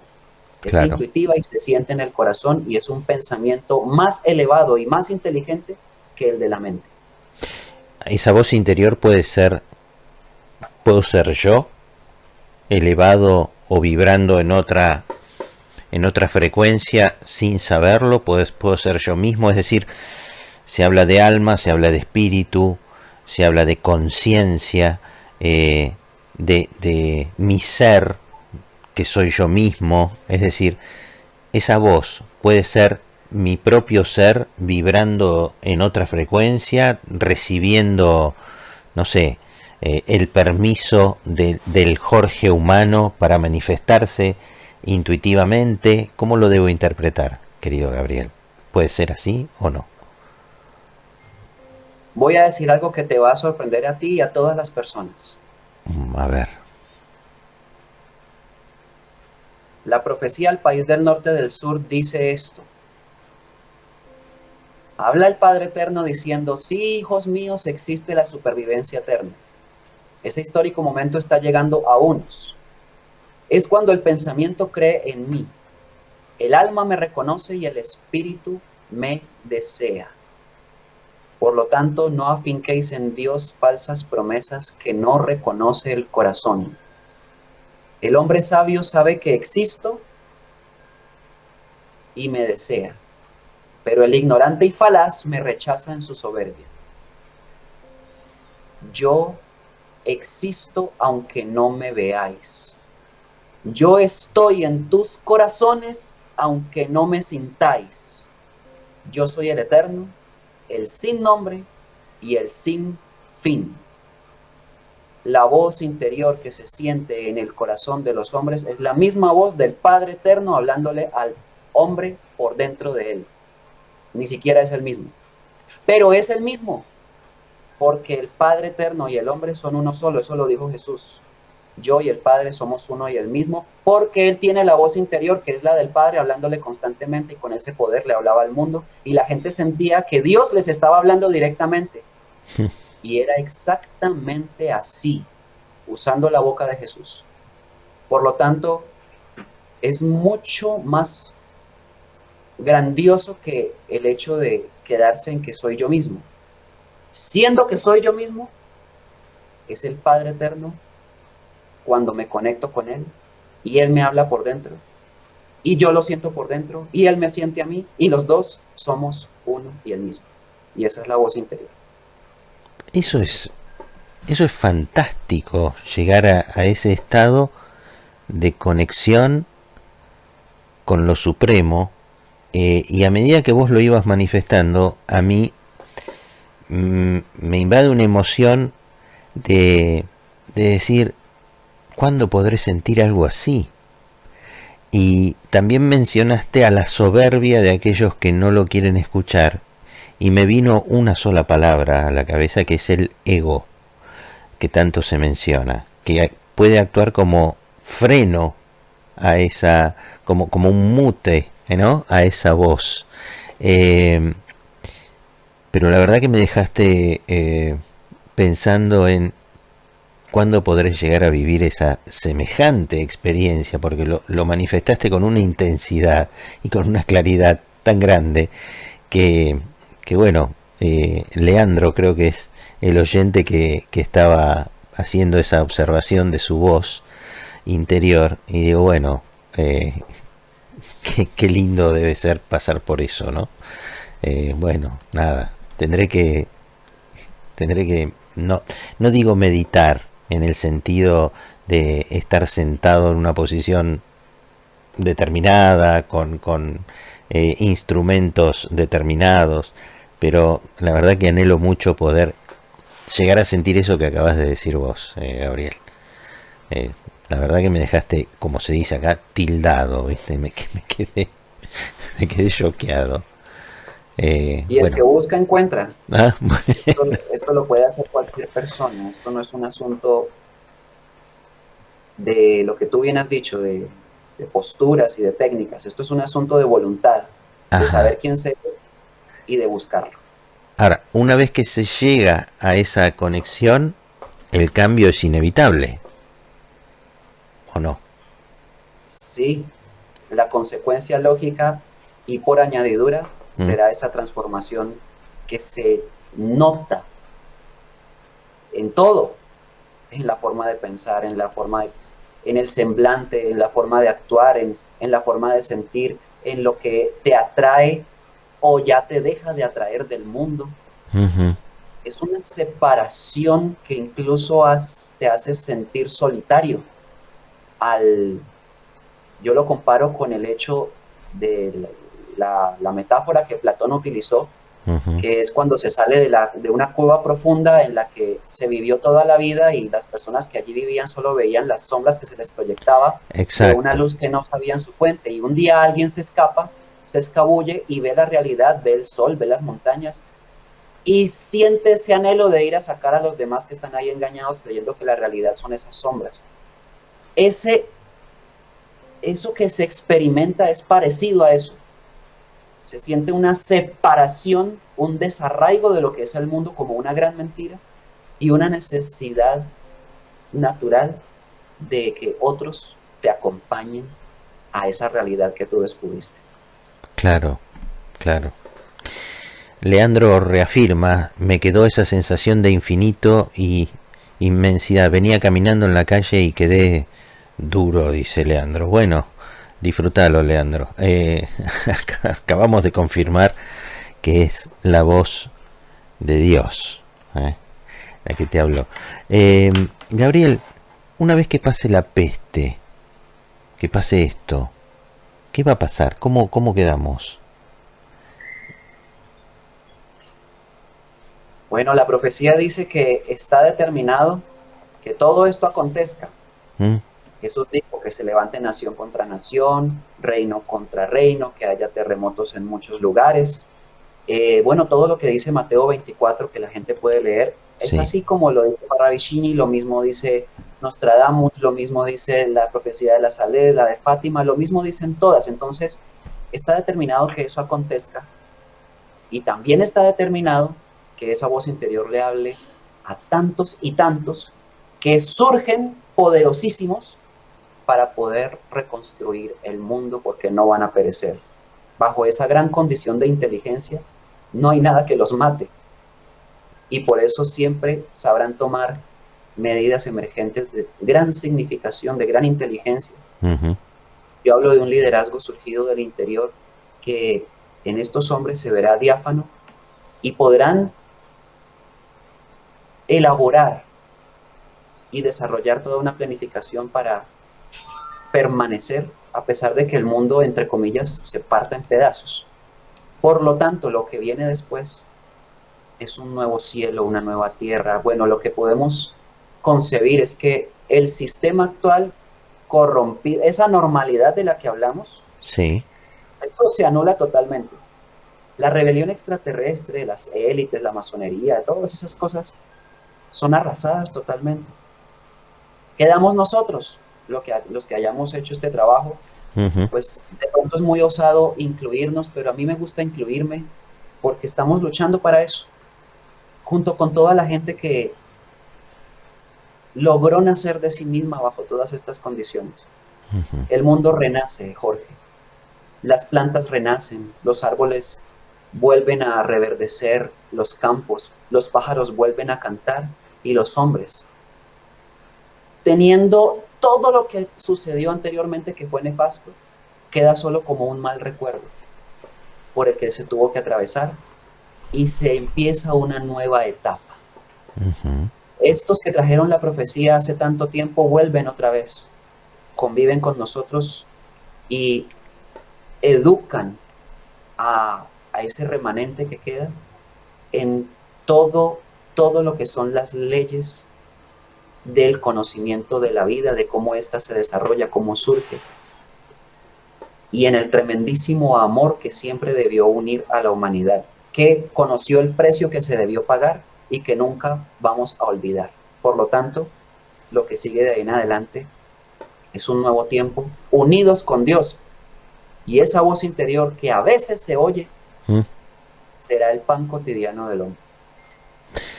Es Claro. intuitiva y se siente en el corazón y es un pensamiento más elevado y más inteligente que el de la mente. Esa voz interior puedo ser yo, elevado o vibrando en otra frecuencia sin saberlo, puedo ser yo mismo, es decir, se habla de alma, se habla de espíritu, se habla de conciencia, de mi ser, que soy yo mismo, es decir, esa voz puede ser mi propio ser vibrando en otra frecuencia, recibiendo, no sé, el permiso del Jorge humano para manifestarse intuitivamente. ¿Cómo lo debo interpretar, querido Gabriel? ¿Puede ser así o no? Voy a decir algo que te va a sorprender a ti y a todas las personas. A ver. La profecía al país del norte del sur dice esto. Habla el Padre Eterno diciendo, sí, hijos míos, existe la supervivencia eterna. Ese histórico momento está llegando a unos. Es cuando el pensamiento cree en mí. El alma me reconoce y el espíritu me desea. Por lo tanto, no afinquéis en Dios falsas promesas que no reconoce el corazón. El hombre sabio sabe que existo y me desea, pero el ignorante y falaz me rechaza en su soberbia. Yo existo aunque no me veáis. Yo estoy en tus corazones aunque no me sintáis. Yo soy el eterno, el sin nombre y el sin fin. La voz interior que se siente en el corazón de los hombres es la misma voz del Padre Eterno hablándole al hombre por dentro de él. Ni siquiera es el mismo, pero es el mismo, porque el Padre Eterno y el hombre son uno solo. Eso lo dijo Jesús. Yo y el Padre somos uno y el mismo, porque Él tiene la voz interior, que es la del Padre, hablándole constantemente, y con ese poder le hablaba al mundo, y la gente sentía que Dios les estaba hablando directamente. Y era exactamente así, usando la boca de Jesús. Por lo tanto, es mucho más grandioso que el hecho de quedarse en que soy yo mismo. Siendo que soy yo mismo, es el Padre Eterno cuando me conecto con Él y Él me habla por dentro y yo lo siento por dentro y Él me siente a mí y los dos somos uno y el mismo. Y esa es la voz interior. Eso es fantástico, llegar a ese estado de conexión con lo supremo, y a medida que vos lo ibas manifestando, a mí me invade una emoción de decir, ¿cuándo podré sentir algo así? Y también mencionaste a la soberbia de aquellos que no lo quieren escuchar, y me vino una sola palabra a la cabeza, que es el ego, que tanto se menciona, que puede actuar como freno a esa, como un mute, ¿no?, a esa voz. Pero la verdad que me dejaste pensando en cuándo podré llegar a vivir esa semejante experiencia, porque lo manifestaste con una intensidad y con una claridad tan grande que bueno, Leandro creo que es el oyente que estaba haciendo esa observación de su voz interior, y digo, bueno, qué lindo debe ser pasar por eso, ¿no? Bueno, nada, tendré que no digo meditar en el sentido de estar sentado en una posición determinada, con instrumentos determinados, pero la verdad que anhelo mucho poder llegar a sentir eso que acabas de decir vos, Gabriel. La verdad que me dejaste, como se dice acá, tildado, ¿viste? Me quedé choqueado. Y el bueno. que busca encuentra. Ah, esto lo puede hacer cualquier persona. Esto no es un asunto de lo que tú bien has dicho, de posturas y de técnicas. Esto es un asunto de voluntad, de saber quién se es y de buscarlo. Ahora, una vez que se llega a esa conexión, el cambio es inevitable, ¿o no? Sí, la consecuencia lógica y por añadidura será esa transformación que se nota en todo, en la forma de pensar, en el semblante, en la forma de actuar, en la forma de sentir, en lo que te atrae o ya te deja de atraer del mundo. Es una separación que incluso te hace sentir solitario. Yo lo comparo con el hecho de la metáfora que Platón utilizó, que es cuando se sale de una cueva profunda en la que se vivió toda la vida y las personas que allí vivían solo veían las sombras que se les proyectaba de una luz que no sabían su fuente, y un día alguien se escapa, se escabulle y ve la realidad, ve el sol, ve las montañas y siente ese anhelo de ir a sacar a los demás que están ahí engañados creyendo que la realidad son esas sombras. Eso que se experimenta es parecido a eso. Se siente una separación, un desarraigo de lo que es el mundo como una gran mentira y una necesidad natural de que otros te acompañen a esa realidad que tú descubriste. Claro, claro. Leandro reafirma, me quedó esa sensación de infinito y inmensidad. Venía caminando en la calle y quedé duro, dice Leandro. Bueno, disfrútalo, Leandro. Acabamos de confirmar que es la voz de Dios. la que te habló. Gabriel, una vez que pase la peste, que pase esto, ¿qué va a pasar? ¿Cómo quedamos? Bueno, la profecía dice que está determinado que todo esto acontezca. ¿Mm? Jesús dijo que se levante nación contra nación, reino contra reino, que haya terremotos en muchos lugares. Bueno, todo lo que dice Mateo 24 que la gente puede leer, es Sí. así como lo dice Parravicini, lo mismo dice Nostradamus, lo mismo dice la profecía de la Saled, la de Fátima, lo mismo dicen todas. Entonces, está determinado que eso acontezca y también está determinado que esa voz interior le hable a tantos y tantos que surgen poderosísimos para poder reconstruir el mundo porque no van a perecer. Bajo esa gran condición de inteligencia, no hay nada que los mate. Y por eso siempre sabrán tomar medidas emergentes de gran significación, de gran inteligencia. Ujú. Yo hablo de un liderazgo surgido del interior que en estos hombres se verá diáfano y podrán elaborar y desarrollar toda una planificación para permanecer a pesar de que el mundo, entre comillas, se parta en pedazos. Por lo tanto, lo que viene después es un nuevo cielo, una nueva tierra. Bueno, lo que podemos concebir es que el sistema actual corrompido, esa normalidad de la que hablamos, Sí. eso se anula totalmente. La rebelión extraterrestre, las élites, la masonería, todas esas cosas son arrasadas totalmente. Quedamos nosotros, los que hayamos hecho este trabajo, Ujú. pues de pronto es muy osado incluirnos, pero a mí me gusta incluirme porque estamos luchando para eso, junto con toda la gente que logró nacer de sí misma bajo todas estas condiciones. Ujú. El mundo renace, Jorge. Las plantas renacen, los árboles vuelven a reverdecer, los campos, los pájaros vuelven a cantar y los hombres, teniendo todo lo que sucedió anteriormente que fue nefasto, queda solo como un mal recuerdo por el que se tuvo que atravesar y se empieza una nueva etapa. Ujú. Estos que trajeron la profecía hace tanto tiempo vuelven otra vez, conviven con nosotros y educan a ese remanente que queda en todo lo que son las leyes del conocimiento de la vida, de cómo ésta se desarrolla, cómo surge, y en el tremendísimo amor que siempre debió unir a la humanidad, que conoció el precio que se debió pagar y que nunca vamos a olvidar. Por lo tanto, lo que sigue de ahí en adelante es un nuevo tiempo, unidos con Dios, y esa voz interior que a veces se oye Mm. será el pan cotidiano del hombre.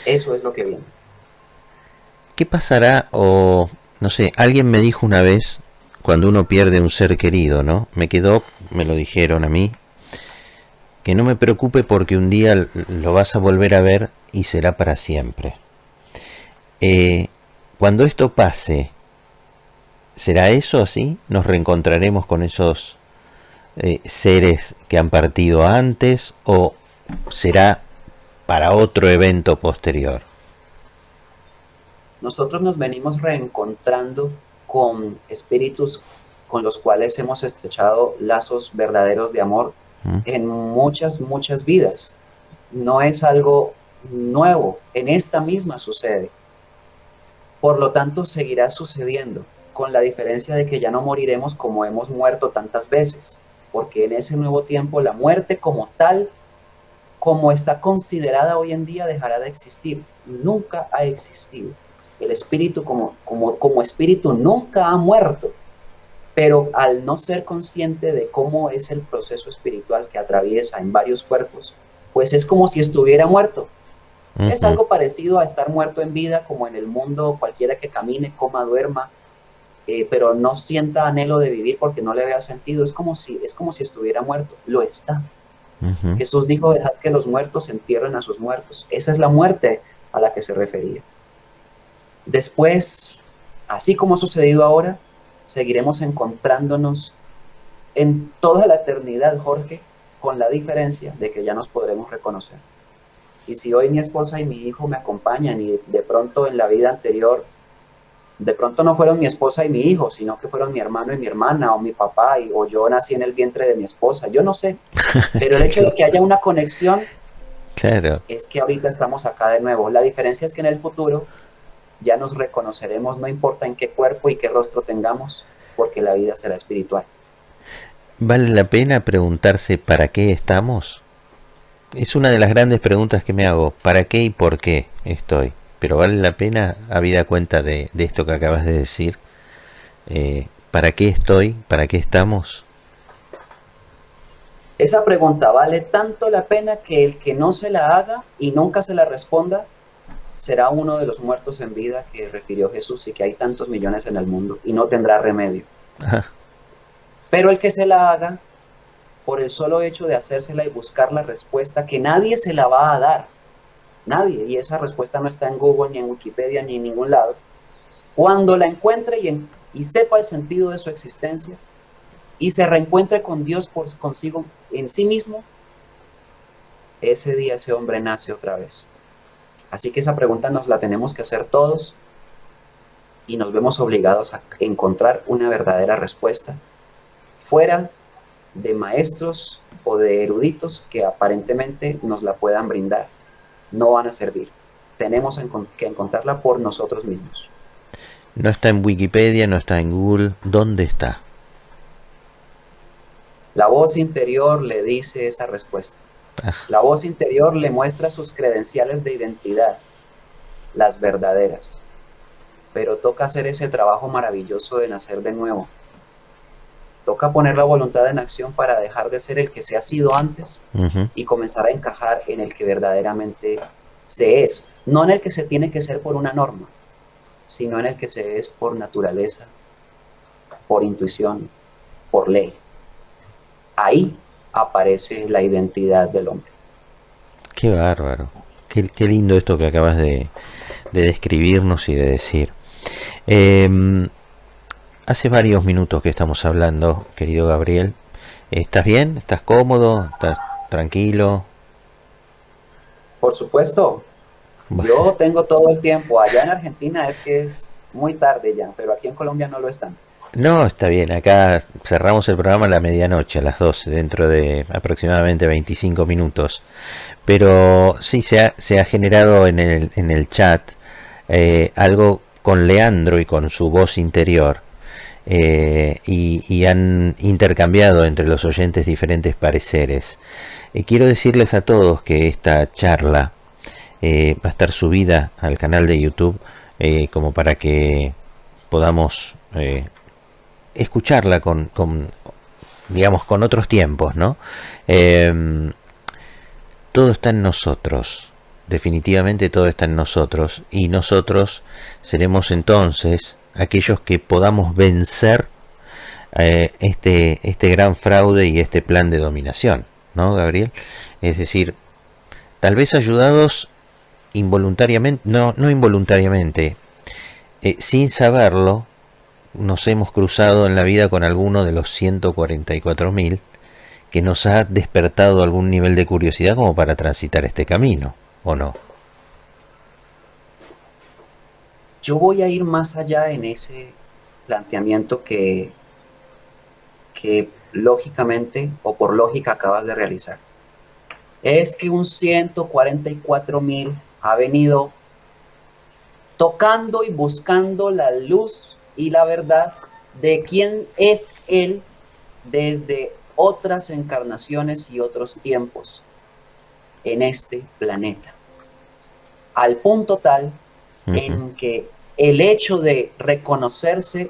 Eso es lo que viene. ¿Qué pasará? O no sé, alguien me dijo una vez, cuando uno pierde un ser querido, ¿no? Me lo dijeron a mí, que no me preocupe porque un día lo vas a volver a ver y será para siempre. Eh, Cuando esto pase, ¿será eso así? ¿Nos reencontraremos con esos seres que han partido antes o será para otro evento posterior? Nosotros nos venimos reencontrando con espíritus con los cuales hemos estrechado lazos verdaderos de amor ¿Mm? en muchas, muchas vidas. No es algo nuevo, en esta misma sucede. Por lo tanto, seguirá sucediendo, con la diferencia de que ya no moriremos como hemos muerto tantas veces, porque en ese nuevo tiempo la muerte como tal, como está considerada hoy en día, dejará de existir. Nunca ha existido. El espíritu como espíritu nunca ha muerto, pero al no ser consciente de cómo es el proceso espiritual que atraviesa en varios cuerpos, pues es como si estuviera muerto. Es Ujú. algo parecido a estar muerto en vida, como en el mundo cualquiera que camine, coma, duerma, pero no sienta anhelo de vivir porque no le vea sentido. Es como si estuviera muerto. Lo está. Ujú. Jesús dijo, dejad que los muertos entierren a sus muertos. Esa es la muerte a la que se refería. Después, así como ha sucedido ahora, seguiremos encontrándonos en toda la eternidad, Jorge, con la diferencia de que ya nos podremos reconocer. Y si hoy mi esposa y mi hijo me acompañan y de pronto en la vida anterior, de pronto no fueron mi esposa y mi hijo, sino que fueron mi hermano y mi hermana, o mi papá, o yo nací en el vientre de mi esposa, yo no sé. Pero el hecho de que haya una conexión Claro. es que ahorita estamos acá de nuevo. La diferencia es que en el futuro ya nos reconoceremos, no importa en qué cuerpo y qué rostro tengamos, porque la vida será espiritual. ¿Vale la pena preguntarse para qué estamos? Es una de las grandes preguntas que me hago. ¿Para qué y por qué estoy? Pero vale la pena, habida cuenta de esto que acabas de decir. ¿Para qué estoy? ¿Para qué estamos? Esa pregunta vale tanto la pena que el que no se la haga y nunca se la responda será uno de los muertos en vida que refirió Jesús y que hay tantos millones en el mundo y no tendrá remedio. Ajá. Pero el que se la haga, por el solo hecho de hacérsela y buscar la respuesta, que nadie se la va a dar, nadie, y esa respuesta no está en Google, ni en Wikipedia, ni en ningún lado, cuando la encuentre y sepa el sentido de su existencia y se reencuentre con Dios por consigo en sí mismo, ese día ese hombre nace otra vez. Así que esa pregunta nos la tenemos que hacer todos y nos vemos obligados a encontrar una verdadera respuesta fuera de maestros o de eruditos que aparentemente nos la puedan brindar. No van a servir. Tenemos que encontrarla por nosotros mismos. No está en Wikipedia, no está en Google. ¿Dónde está? La voz interior le dice esa respuesta. La voz interior le muestra sus credenciales de identidad, las verdaderas. Pero toca hacer ese trabajo maravilloso de nacer de nuevo. Toca poner la voluntad en acción para dejar de ser el que se ha sido antes y comenzar a encajar en el que verdaderamente se es. No en el que se tiene que ser por una norma, sino en el que se es por naturaleza, por intuición, por ley. Ahí aparece la identidad del hombre. Qué bárbaro. Qué lindo esto que acabas de describirnos y de decir. Hace varios minutos que estamos hablando, querido Gabriel. ¿Estás bien? ¿Estás cómodo? ¿Estás tranquilo? Por supuesto. Yo tengo todo el tiempo. Allá en Argentina es que es muy tarde ya, pero aquí en Colombia no lo es tanto. No, está bien. Acá cerramos el programa a la medianoche, a las 12, dentro de aproximadamente 25 minutos. Pero sí, se ha generado en el chat algo con Leandro y con su voz interior. Y han intercambiado entre los oyentes diferentes pareceres. Quiero decirles a todos que esta charla va a estar subida al canal de YouTube como para que podamos escucharla digamos, con otros tiempos, ¿no? Todo está en nosotros. Definitivamente todo está en nosotros. Y nosotros seremos entonces aquellos que podamos vencer este gran fraude y este plan de dominación, ¿no, Gabriel? Es decir, tal vez ayudados involuntariamente, no involuntariamente, sin saberlo, nos hemos cruzado en la vida con alguno de los 144.000 que nos ha despertado algún nivel de curiosidad como para transitar este camino, ¿o no? Yo voy a ir más allá en ese planteamiento que lógicamente o por lógica acabas de realizar. Es que un 144.000 ha venido tocando y buscando la luz y la verdad de quién es Él desde otras encarnaciones y otros tiempos en este planeta. Al punto tal en que el hecho de reconocerse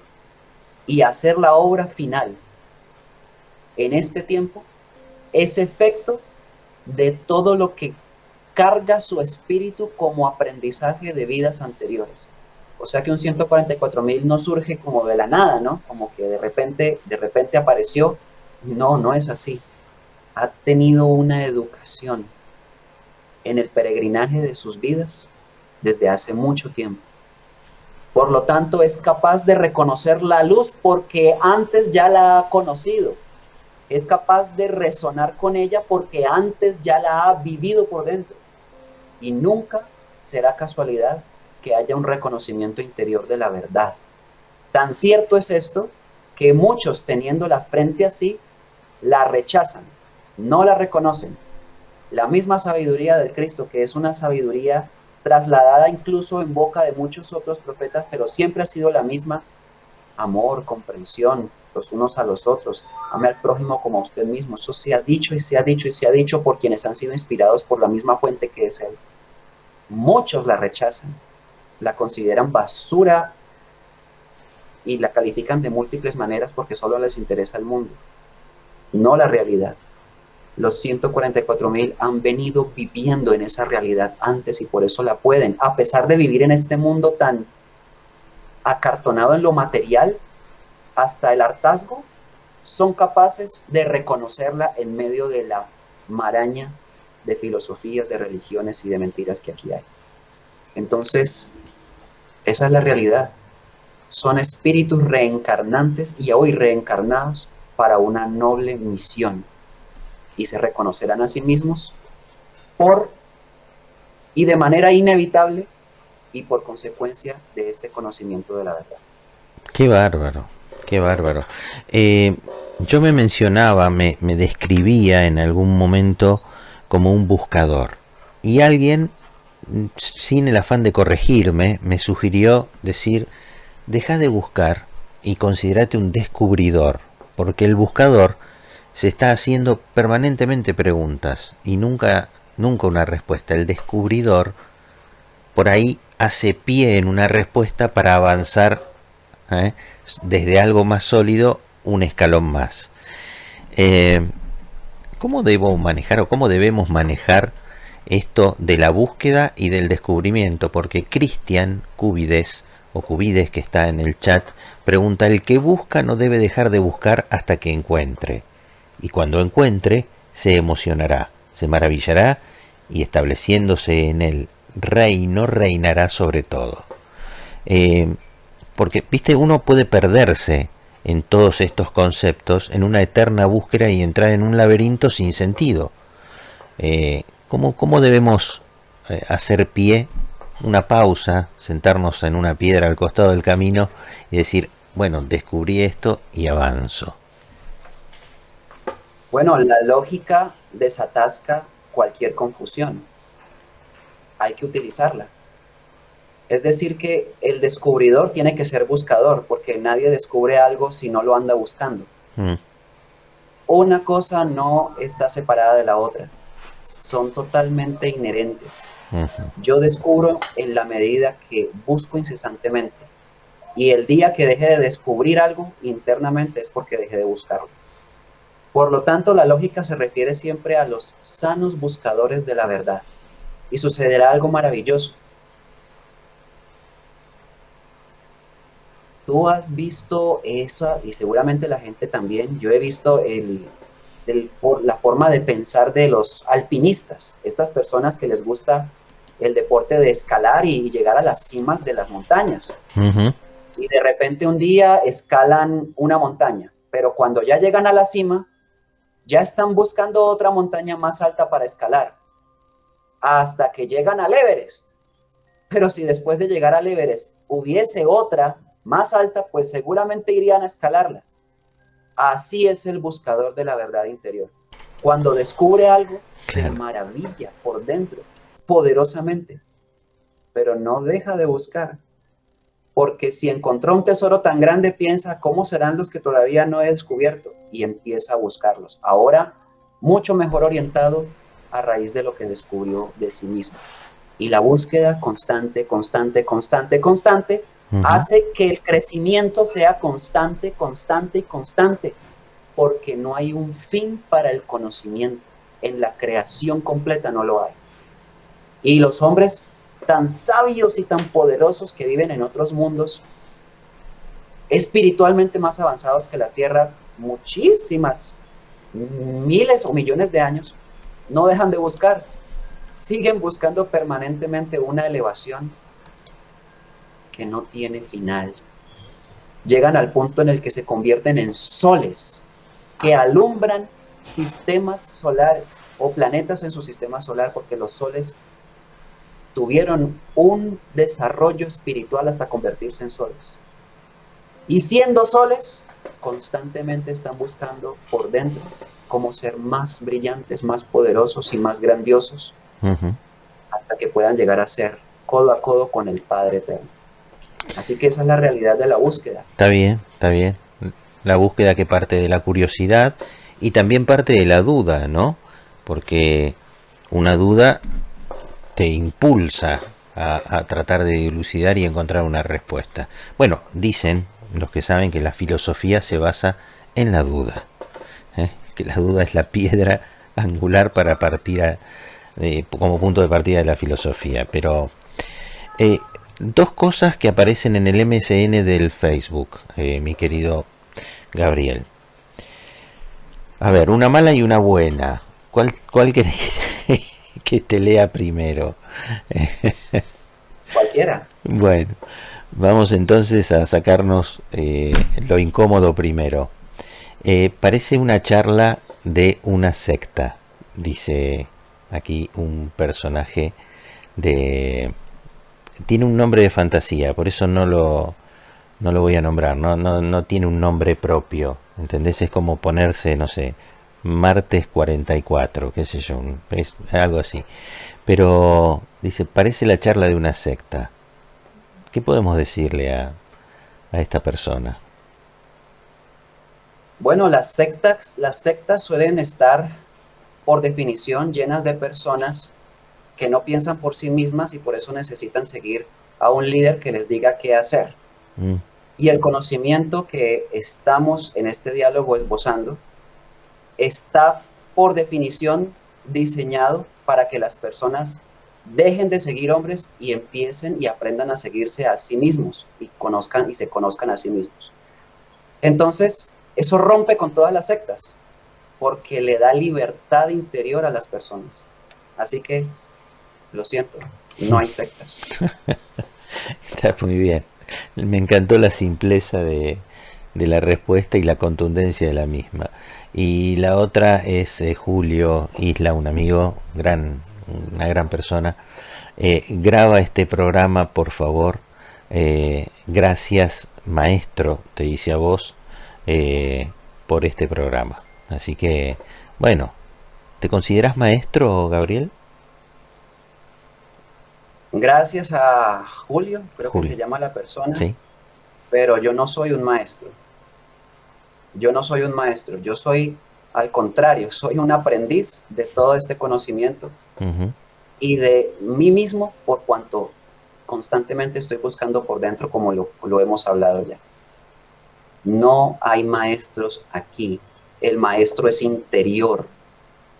y hacer la obra final en este tiempo es efecto de todo lo que carga su espíritu como aprendizaje de vidas anteriores. O sea que un 144.000 no surge como de la nada, ¿no? Como que de repente apareció. No, no es así. Ha tenido una educación en el peregrinaje de sus vidas desde hace mucho tiempo. Por lo tanto, es capaz de reconocer la luz porque antes ya la ha conocido. Es capaz de resonar con ella porque antes ya la ha vivido por dentro. y nunca será casualidad que haya un reconocimiento interior de la verdad. Tan cierto es esto que muchos, teniendo la frente así, la rechazan, no la reconocen. La misma sabiduría del Cristo, que es una sabiduría trasladada incluso en boca de muchos otros profetas, pero siempre ha sido la misma: amor, comprensión los unos a los otros, ame al prójimo como a usted mismo. Eso se ha dicho y se ha dicho y se ha dicho por quienes han sido inspirados por la misma fuente que es Él. Muchos la rechazan, la consideran basura y la califican de múltiples maneras porque solo les interesa el mundo, no la realidad. Los 144,000 han venido viviendo en esa realidad antes y por eso la pueden, a pesar de vivir en este mundo tan acartonado en lo material, hasta el hartazgo, son capaces de reconocerla en medio de la maraña de filosofías, de religiones y de mentiras que aquí hay. Entonces, esa es la realidad. Son espíritus reencarnantes y hoy reencarnados para una noble misión, y se reconocerán a sí mismos por y de manera inevitable y por consecuencia de este conocimiento de la verdad. Qué bárbaro, qué bárbaro. Yo me mencionaba, me describía en algún momento como un buscador. Y alguien, sin el afán de corregirme, me sugirió decir, deja de buscar y considérate un descubridor, porque el buscador se está haciendo permanentemente preguntas y nunca una respuesta. El descubridor por ahí hace pie en una respuesta para avanzar desde algo más sólido un escalón más. ¿Cómo debo manejar o cómo debemos manejar esto de la búsqueda y del descubrimiento? Porque Cristian Cubides, o Cubides, que está en el chat, pregunta: el que busca no debe dejar de buscar hasta que encuentre, y cuando encuentre se emocionará, se maravillará, y estableciéndose en el reino reinará sobre todo. Porque, viste, uno puede perderse en todos estos conceptos, en una eterna búsqueda y entrar en un laberinto sin sentido. ¿Cómo debemos hacer pie, una pausa, sentarnos en una piedra al costado del camino y decir, bueno, descubrí esto y avanzo? Bueno, la lógica desatasca cualquier confusión. Hay que utilizarla. Es decir, que el descubridor tiene que ser buscador, porque nadie descubre algo si no lo anda buscando. Una cosa no está separada de la otra. Son totalmente inherentes. Yo descubro en la medida que busco incesantemente. Y el día que deje de descubrir algo internamente es porque dejé de buscarlo. Por lo tanto, la lógica se refiere siempre a los sanos buscadores de la verdad. Y sucederá algo maravilloso. Tú has visto esa, y seguramente la gente también, yo he visto la forma de pensar de los alpinistas, estas personas que les gusta el deporte de escalar y llegar a las cimas de las montañas. Y de repente un día escalan una montaña, pero cuando ya llegan a la cima, ya están buscando otra montaña más alta para escalar, hasta que llegan al Everest. Pero si después de llegar al Everest hubiese otra más alta, pues seguramente irían a escalarla. Así es el buscador de la verdad interior. Cuando descubre algo, se maravilla por dentro, poderosamente, pero no deja de buscar. Porque si encontró un tesoro tan grande, piensa, ¿cómo serán los que todavía no he descubierto? Y empieza a buscarlos. Ahora, mucho mejor orientado a raíz de lo que descubrió de sí mismo. Y la búsqueda constante, constante, constante, constante, hace que el crecimiento sea constante, constante y constante, porque no hay un fin para el conocimiento. En la creación completa no lo hay. Y los hombres tan sabios y tan poderosos que viven en otros mundos, espiritualmente más avanzados que la Tierra, muchísimas, miles o millones de años, no dejan de buscar. Siguen buscando permanentemente una elevación que no tiene final. Llegan al punto en el que se convierten en soles que alumbran sistemas solares o planetas en su sistema solar, porque los soles tuvieron un desarrollo espiritual hasta convertirse en soles. Y siendo soles, constantemente están buscando por dentro cómo ser más brillantes, más poderosos y más grandiosos, Ujú. hasta que puedan llegar a ser codo a codo con el Padre Eterno. Así que esa es la realidad de la búsqueda. Está bien, está bien. La búsqueda que parte de la curiosidad y también parte de la duda, ¿no? Porque una duda te impulsa a tratar de dilucidar y encontrar una respuesta. Bueno, dicen los que saben que la filosofía se basa en la duda, ¿eh? Que la duda es la piedra angular para como punto de partida de la filosofía. Pero eh, dos cosas que aparecen en el MSN del Facebook, mi querido Gabriel. A ver, una mala y una buena. ¿Cuál querés que te lea primero? Cualquiera. Bueno, vamos entonces a sacarnos lo incómodo primero. Parece una charla de una secta, dice aquí un personaje de... Tiene un nombre de fantasía, por eso no lo voy a nombrar, no tiene un nombre propio, ¿entendés? Es como ponerse, no sé, martes 44, qué sé yo, es algo así. Pero dice, parece la charla de una secta. ¿Qué podemos decirle a esta persona? Bueno, las sectas suelen estar, por definición, llenas de personas que no piensan por sí mismas y por eso necesitan seguir a un líder que les diga qué hacer. Mm, Y el conocimiento que estamos en este diálogo esbozando está, por definición, diseñado para que las personas dejen de seguir hombres y empiecen y aprendan a seguirse a sí mismos y conozcan y se conozcan a sí mismos. Entonces, eso rompe con todas las sectas porque le da libertad interior a las personas. Así que, lo siento, no hay sectas. está muy bien. Me encantó la simpleza de la respuesta y la contundencia de la misma. Y la otra es Julio Isla, un amigo, una gran persona. Graba este programa, por favor. Gracias, maestro, te dice a vos, por este programa. Así que, bueno, ¿te consideras maestro, Gabriel? Gracias a Julio, creo que se Julio, llama la persona, ¿sí? pero yo no soy un maestro. Yo no soy un maestro, yo soy, al contrario, soy un aprendiz de todo este conocimiento Ujú. y de mí mismo por cuanto constantemente estoy buscando por dentro como lo hemos hablado ya. No hay maestros aquí, el maestro es interior.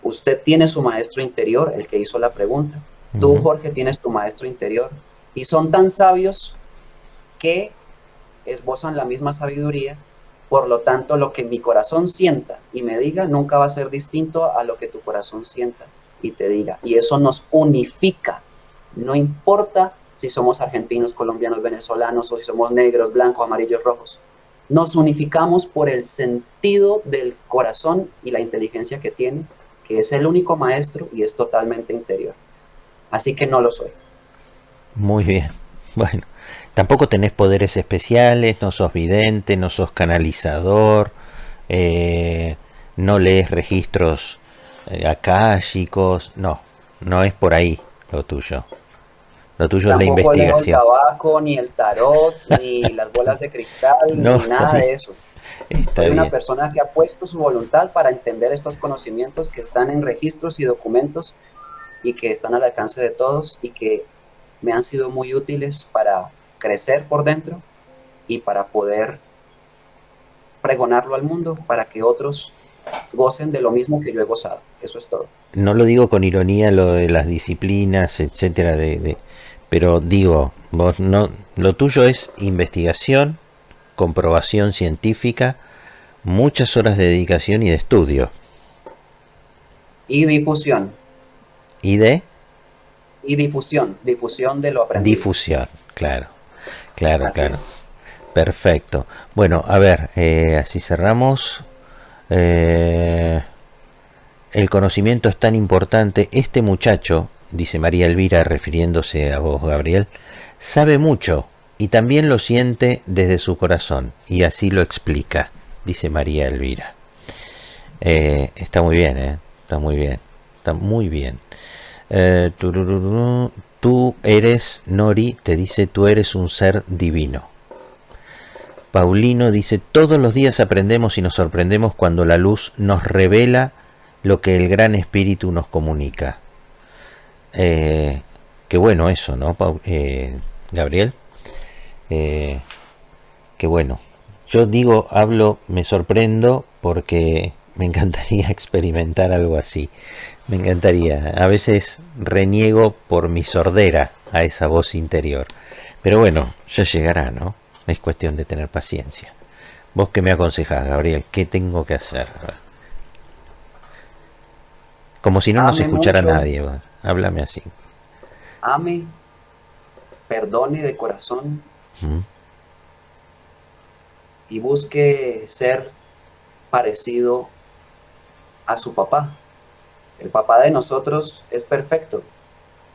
Usted tiene su maestro interior, el que hizo la pregunta. Tú, Ujú. Jorge, tienes tu maestro interior. Y son tan sabios que esbozan la misma sabiduría. Por lo tanto, lo que mi corazón sienta y me diga nunca va a ser distinto a lo que tu corazón sienta y te diga. Y eso nos unifica. No importa si somos argentinos, colombianos, venezolanos o si somos negros, blancos, amarillos, rojos. Nos unificamos por el sentido del corazón y la inteligencia que tiene, que es el único maestro y es totalmente interior. Así que no lo soy. Muy bien. Bueno, tampoco tenés poderes especiales, no sos vidente, no sos canalizador, eh, no lees registros akáshicos, no, no es por ahí lo tuyo. Lo tuyo es la Tampoco leo el investigación. tabaco, ni el tarot, ni las bolas de cristal, No, ni está nada bien, de eso. está Soy una bien. persona que ha puesto su voluntad para entender estos conocimientos que están en registros y documentos y que están al alcance de todos y que me han sido muy útiles para crecer por dentro y para poder pregonarlo al mundo, para que otros gocen de lo mismo que yo he gozado. Eso es todo. No lo digo con ironía lo de las disciplinas, etcétera, pero digo, vos no, lo tuyo es investigación, comprobación científica, muchas horas de dedicación y de estudio. Y difusión, Y de difusión de lo aprendido. difusión, claro, claro, Así claro. es. Perfecto. Bueno, a ver, así cerramos. Eh, el conocimiento es tan importante. Este muchacho dice María Elvira refiriéndose a vos, Gabriel, sabe mucho y también lo siente desde su corazón y así lo explica, dice María Elvira. Está muy bien, está muy bien, está muy bien. Tú eres, Nori te dice, tú eres un ser divino. Paulino dice, todos los días aprendemos y nos sorprendemos cuando la luz nos revela lo que el gran espíritu nos comunica. Qué bueno eso, ¿no, Gabriel? Qué bueno. Yo digo, hablo, me sorprendo porque me encantaría experimentar algo así. Me encantaría. A veces reniego por mi sordera a esa voz interior. Pero bueno, ya llegará, ¿no? Es cuestión de tener paciencia. ¿Vos qué me aconsejás, Gabriel? ¿Qué tengo que hacer? Como si no nos Ame escuchara mucho, nadie. Háblame así. ame, perdone de corazón ¿Mm? y busque ser parecido a su papá. El papá de nosotros es perfecto.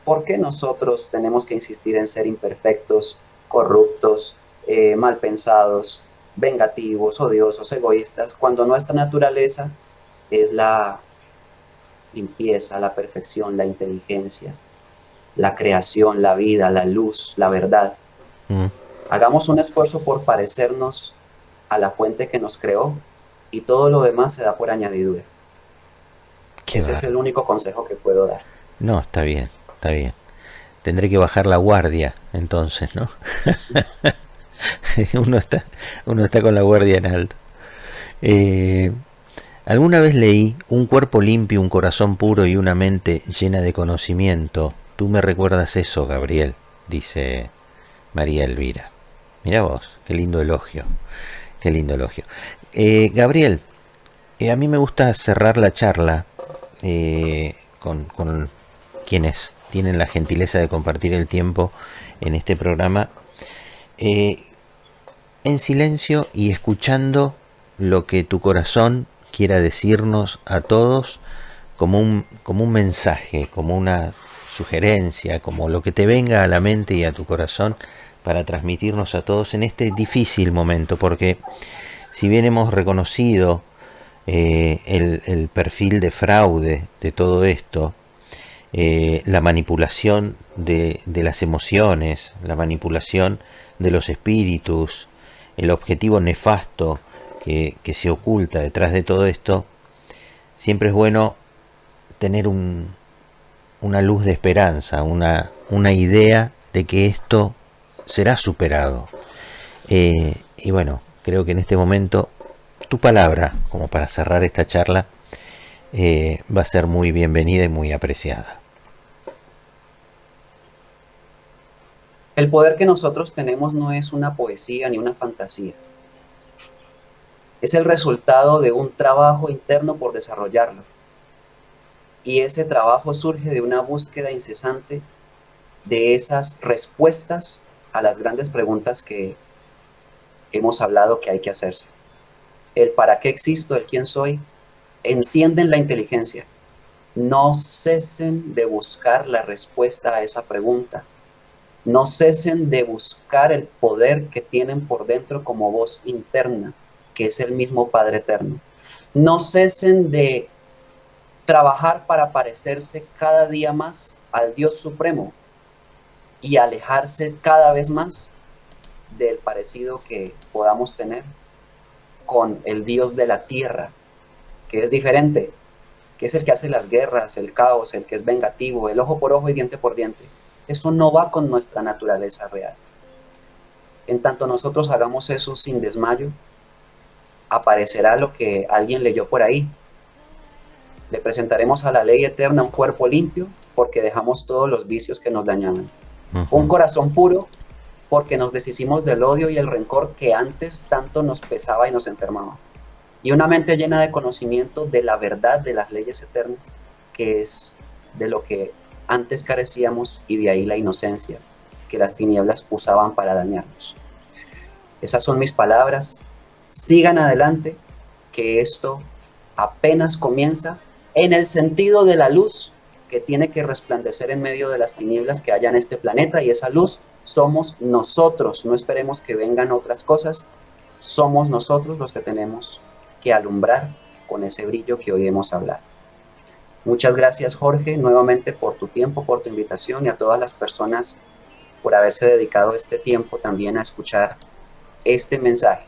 ¿Por qué nosotros tenemos que insistir en ser imperfectos, corruptos, mal pensados, vengativos, odiosos, egoístas, cuando nuestra naturaleza es la limpieza, la perfección, la inteligencia, la creación, la vida, la luz, la verdad? ¿Mm? Hagamos un esfuerzo por parecernos a la fuente que nos creó y todo lo demás se da por añadidura. Qué Ese es el bárbaro. único consejo que puedo dar. No, está bien, está bien. Tendré que bajar la guardia, entonces, ¿no? uno está, uno está con la guardia en alto. Eh, Alguna vez leí un cuerpo limpio, un corazón puro y una mente llena de conocimiento. Tú me recuerdas eso, Gabriel, dice María Elvira. Mira vos, qué lindo elogio, qué lindo elogio. Gabriel, a mí me gusta cerrar la charla con quienes tienen la gentileza de compartir el tiempo en este programa, eh, en silencio y escuchando lo que tu corazón quiera decirnos a todos como un mensaje, como una sugerencia, como lo que te venga a la mente y a tu corazón para transmitirnos a todos en este difícil momento, porque si bien hemos reconocido el perfil de fraude de todo esto, la manipulación de las emociones, la manipulación de los espíritus, el objetivo nefasto que se oculta detrás de todo esto, siempre es bueno tener una luz de esperanza, una idea de que esto será superado. Y bueno, creo que en este momento tu palabra, como para cerrar esta charla, va a ser muy bienvenida y muy apreciada. El poder que nosotros tenemos no es una poesía ni una fantasía. Es el resultado de un trabajo interno por desarrollarlo. Y ese trabajo surge de una búsqueda incesante de esas respuestas a las grandes preguntas que hemos hablado que hay que hacerse. El para qué existo, el quién soy, encienden la inteligencia. No cesen de buscar la respuesta a esa pregunta. No cesen de buscar el poder que tienen por dentro como voz interna, que es el mismo Padre Eterno. No cesen de trabajar para parecerse cada día más al Dios Supremo y alejarse cada vez más del parecido que podamos tener con el Dios de la tierra, que es diferente, que es el que hace las guerras, el caos, el que es vengativo, el ojo por ojo y diente por diente. Eso no va con nuestra naturaleza real. En tanto nosotros hagamos eso sin desmayo, aparecerá lo que alguien leyó por ahí. Le presentaremos a la ley eterna un cuerpo limpio porque dejamos todos los vicios que nos dañaban. Un corazón puro porque nos deshicimos del odio y el rencor que antes tanto nos pesaba y nos enfermaba. Y una mente llena de conocimiento de la verdad de las leyes eternas, que es de lo que antes carecíamos, y de ahí la inocencia que las tinieblas usaban para dañarnos. Esas son mis palabras. Sigan adelante, que esto apenas comienza en el sentido de la luz que tiene que resplandecer en medio de las tinieblas que haya en este planeta, y esa luz somos nosotros. No esperemos que vengan otras cosas, somos nosotros los que tenemos que alumbrar con ese brillo que hoy hemos hablado. Muchas gracias, Jorge, nuevamente por tu tiempo, por tu invitación, y a todas las personas por haberse dedicado este tiempo también a escuchar este mensaje.